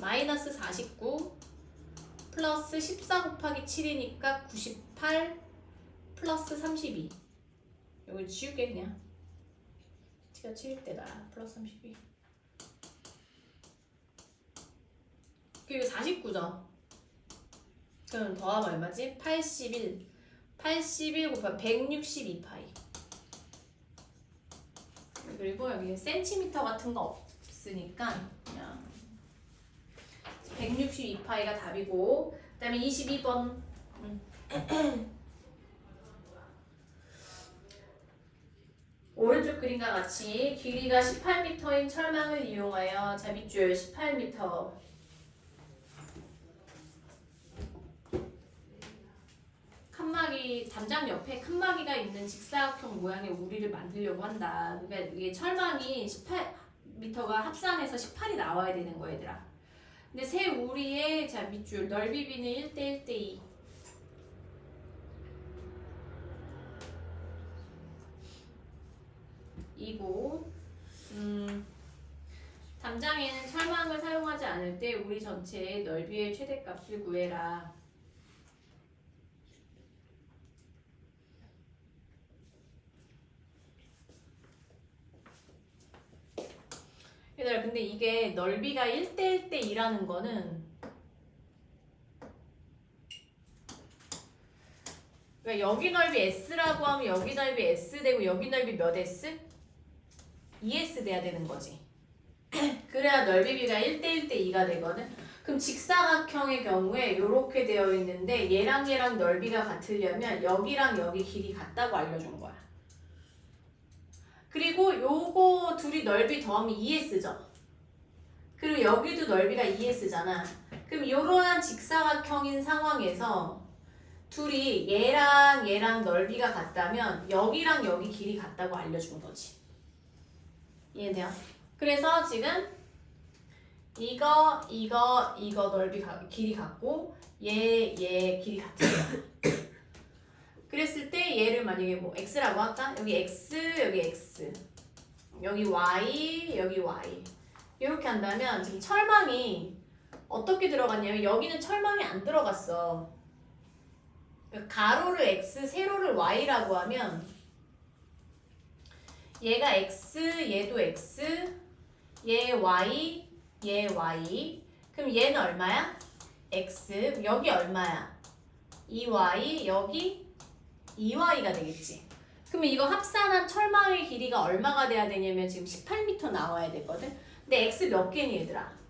마이너스 49 플러스 14 곱하기 7이니까 98 플러스 32. 이걸 지울게 그냥. t가 7일 때다. 플러스 32. 그리고 49죠. 그럼 더하면 얼마지? 81 곱하기 162파이. 그리고 여기 센티미터 같은 거 없으니까 그냥 162파이가 답이고, 그 다음에 22번 오른쪽 그림과 같이 길이가 18m인 철망을 이용하여 잡이줄 18m 칸막이 담장 옆에 칸막이가 있는 직사각형 모양의 우리를 만들려고 한다. 그러니까 이게 철망이 18m가 합산해서 18이 나와야 되는 거야 얘들아. 근데 새 우리의 자 밑줄 넓이 B는 1대 1대 2이고 담장에는 철망을 사용하지 않을 때 우리 전체의 넓이의 최대값을 구해라. 얘들아 근데 이게 넓이가 1대 1대 2라는 거는 그러니까 여기 넓이 S라고 하면 여기 넓이 S 되고 여기 넓이 몇 S? 2S 돼야 되는 거지. 그래야 넓이 B가 1대 1대 2가 되거든. 그럼 직사각형의 경우에 이렇게 되어 있는데 얘랑 넓이가 같으려면 여기랑 여기 길이 같다고 알려준 거야. 그리고 요거 둘이 넓이 더하면 2S죠. 그리고 여기도 넓이가 2S잖아. 그럼 이러한 직사각형인 상황에서 둘이 얘랑 얘랑 넓이가 같다면 여기랑 여기 길이 같다고 알려준 거지. 이해돼요? 그래서 지금 이거 길이 같고 얘 길이 같아요. 그랬을 때 얘를 만약에 뭐 x라고 할까? 여기 x, 여기 x, 여기 y, 여기 y 이렇게 한다면 지금 철망이 어떻게 들어갔냐면 여기는 철망이 안 들어갔어. 그러니까 가로를 x, 세로를 y라고 하면 얘가 x, 얘도 x, 얘 y, 얘 y. 그럼 얘는 얼마야? x. 여기 얼마야? 2y, 여기 2y가 되겠지. 그러면 이거 합산한 철망의 길이가 얼마가 돼야 되냐면 지금 18m 나와야 되거든. 근데 x 몇 개니 얘들아?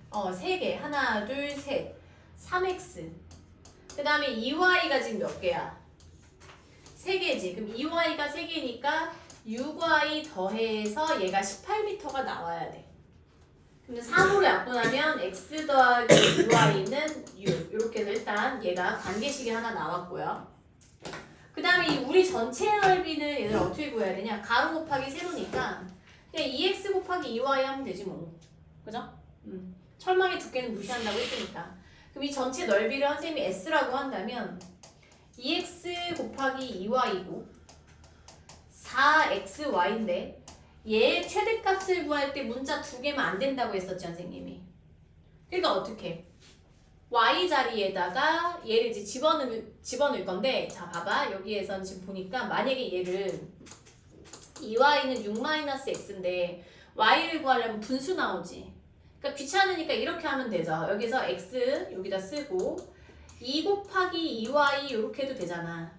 3개. 하나, 둘, 셋. 3x. 그 다음에 2y가 지금 몇 개야? 3개지. 그럼 2y가 3개니까 6y 더해서 얘가 18m가 나와야 돼. 그럼 3으로 약분하면 x 더하기 2y는 6. 이렇게 해서 일단 얘가 관계식이 하나 나왔고요. 그 다음에 이 우리 전체 넓이는 얘들 어떻게 구해야 되냐? 가로 곱하기 세로니까 그냥 2x 곱하기 2y 하면 되지 뭐. 그죠? 철망의 두께는 무시한다고 했으니까. 그럼 이 전체 넓이를 선생님이 s라고 한다면 2x 곱하기 2y고 4xy인데 얘 최대값을 구할 때 문자 2개면 안 된다고 했었지 선생님이. 그러니까 어떻게? y 자리에다가 얘를 이제 집어넣을 건데 자 봐봐 여기에선 지금 보니까 만약에 얘를 2y는 6-x인데 y를 구하려면 분수 나오지. 그러니까 귀찮으니까 이렇게 하면 되죠. 여기서 x 여기다 쓰고 2 곱하기 2y 이렇게 해도 되잖아.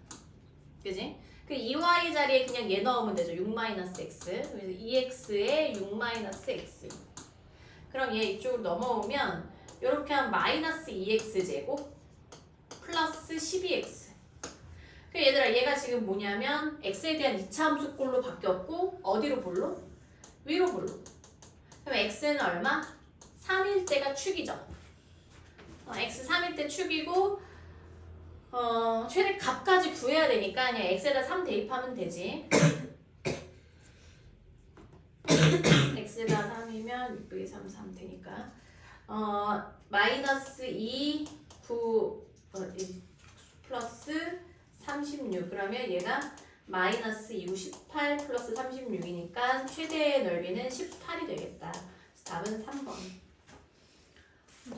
그지? 그 2y 자리에 그냥 얘 넣으면 되죠. 6-x. 그래서 2x에 6-x. 그럼 얘 이쪽으로 넘어오면 이렇게 하면 마이너스 2x 제곱 플러스 12x. 그 얘들아 얘가 지금 뭐냐면 x에 대한 이차함수꼴로 바뀌었고 어디로 볼로? 위로 볼로. 그럼 x는 얼마? 3일 때가 축이죠. x 3일 때 축이고 최대 값까지 구해야 되니까 그냥 x에다 3 대입하면 되지. x가 3이면 6분의 3 되니까 마이너스 2, 9 플러스 36 그러면 얘가 마이너스 2구 18 플러스 36이니까 최대의 넓이는 18이 되겠다. 답은 3번.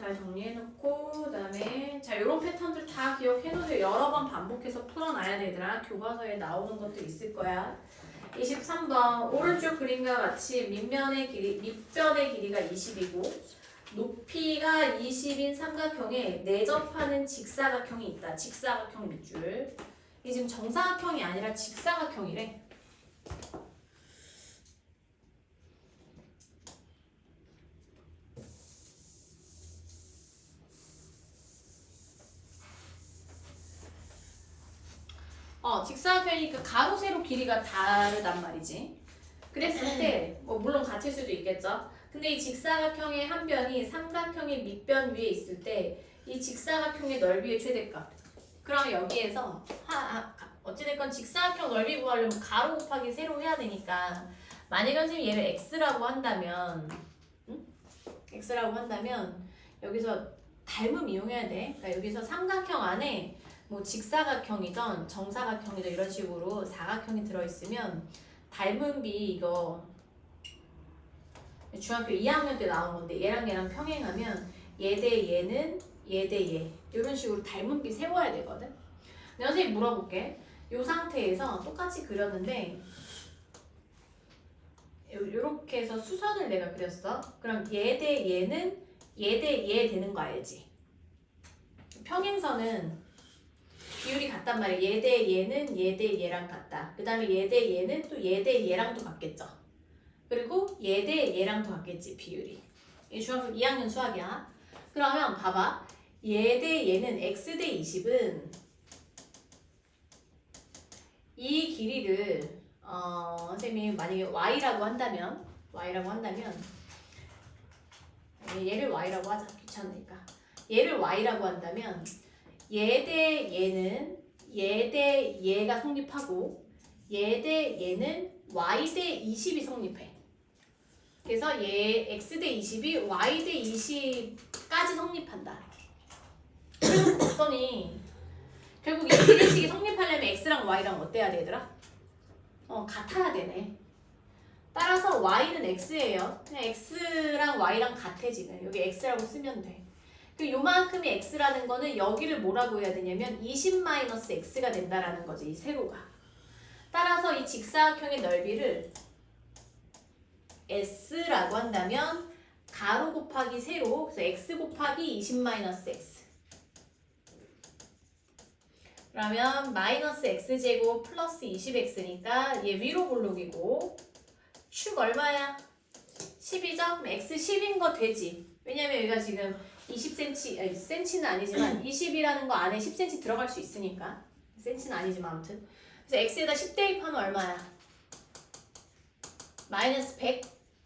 잘 정리해놓고 그다음에 자 이런 패턴들 다 기억해놓으세요. 여러 번 반복해서 풀어놔야 되더라. 교과서에 나오는 것도 있을 거야. 23번 오른쪽 그림과 같이 밑변의 길이가 20이고 높이가 20인 삼각형에 내접하는 직사각형이 있다. 직사각형 밑줄. 이게 지금 정사각형이 아니라 직사각형이래. 직사각형이니까 가로 세로 길이가 다르단 말이지. 그랬을 때 뭐 물론 같을 수도 있겠죠. 근데 이 직사각형의 한 변이 삼각형의 밑변 위에 있을 때 이 직사각형의 넓이의 최대값. 그럼 여기에서 어찌됐건 직사각형 넓이 구하려면 가로 곱하기 세로 해야 되니까 만약에 선생님이 얘를 x라고 한다면 x라고 한다면 여기서 닮음 이용해야 돼. 그러니까 여기서 삼각형 안에 뭐 직사각형이든 정사각형이든 이런 식으로 사각형이 들어있으면 닮음비 이거 중학교 2학년 때 나온 건데 얘랑 얘랑 평행하면 얘 대 얘는 얘 대 얘 이런 식으로 닮음비 세워야 되거든. 근데 선생님 물어볼게. 이 상태에서 똑같이 그렸는데 이렇게 해서 수선을 내가 그렸어. 그럼 얘 대 얘는 얘 대 얘 되는 거 알지? 평행선은 비율이 같단 말이야. 얘 대 얘는 얘 대 얘랑 같다. 그 다음에 얘 대 얘는 또 얘 대 얘랑도 같겠죠. 그리고 얘 대 얘랑도 같겠지 비율이. 이게 중학교 2학년 수학이야. 그러면 봐봐. 얘 대 얘는 x 대 20은 이 길이를 선생님이 만약에 y라고 한다면 얘를 y라고 하자. 귀찮으니까 얘를 y라고 한다면 얘 대 얘는 얘 대 얘가 성립하고 얘 대 얘는 y 대 20이 성립해. 그래서 얘 x 대 20이 y 대 20까지 성립한다. 그래서 봤더니 결국 이 비례식이 성립하려면 x랑 y랑 어때야 되더라? 같아야 되네. 따라서 y는 x예요. 그냥 x랑 y랑 같아 지금. 여기 x라고 쓰면 돼. 그 요만큼이 x라는 거는 여기를 뭐라고 해야 되냐면 20-x가 된다라는 거지. 이 세로가. 따라서 이 직사각형의 넓이를 s라고 한다면 가로 곱하기 세로, 그래서 x 곱하기 20-x. 그러면 마이너스 x제곱 플러스 20x니까 얘 위로 볼록이고 축 얼마야? 10이죠? 그럼 x 10인 거 되지. 왜냐면 여기가 지금 20cm, 아니 cm는 아니지만 20이라는 거 안에 10cm 들어갈 수 있으니까 cm는 아니지만 아무튼 그래서 x에다 10 대입하면 얼마야? 마이너스 100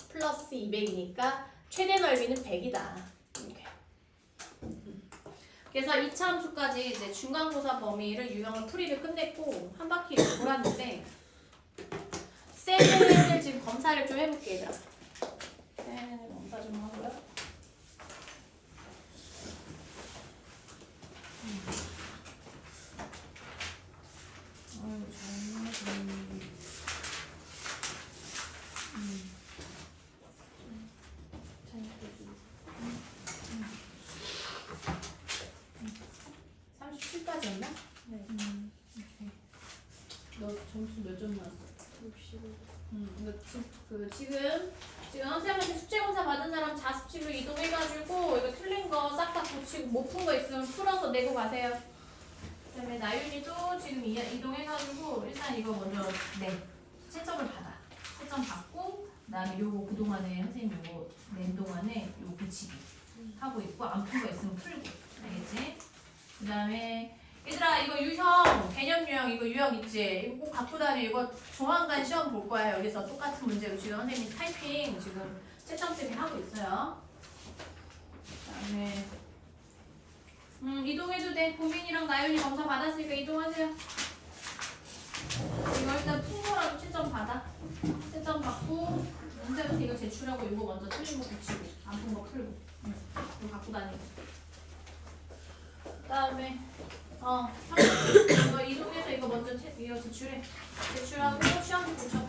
플러스 200이니까 최대 넓이는 100이다. 이렇게. 그래서 2차 함수까지 이제 중간고사 범위를 유형을 풀이를 끝냈고 한 바퀴 돌았는데 셀을 지금 검사를 좀 해볼게 얘들아. 셀 검사 좀 하고요. 너 점수 몇 점 나왔어? 65. 지금 선생님한테 숙제검사 받은 사람 자습실로 이동해가지고 이거 틀린 거 싹 다 고치고 못 푼 거 있으면 풀어서 내고 가세요. 그다음에 나윤이도 지금 이동해가지고 일단 이거 먼저 채점을 받아. 채점 받고 그다음에 요거 그동안에 선생님 요거 낸 동안에 요거 고치기 하고 있고 안 푼 거 있으면 풀고. 알겠지? 그다음에 얘들아 이거 유형, 개념 유형 이거 유형 있지? 이거 꼭 갖고 다녀. 이거 조만간 시험 볼 거야. 여기서 똑같은 문제로 지금 선생님 타이핑 지금 채점쌤이 하고 있어요. 그다음에 이동해도 돼. 고민이랑 나윤이 검사 받았으니까 이동하세요. 이거 일단 푼 거라도 채점 받아. 채점 받고 문제부터 이거 제출하고 이거 먼저 틀린 거 고치고 안 푼 거 풀고. 이거 갖고 다니고. 그다음에 이거 이동해서 이거 먼저 이거 제출해. 제출하고 시험지 고쳐.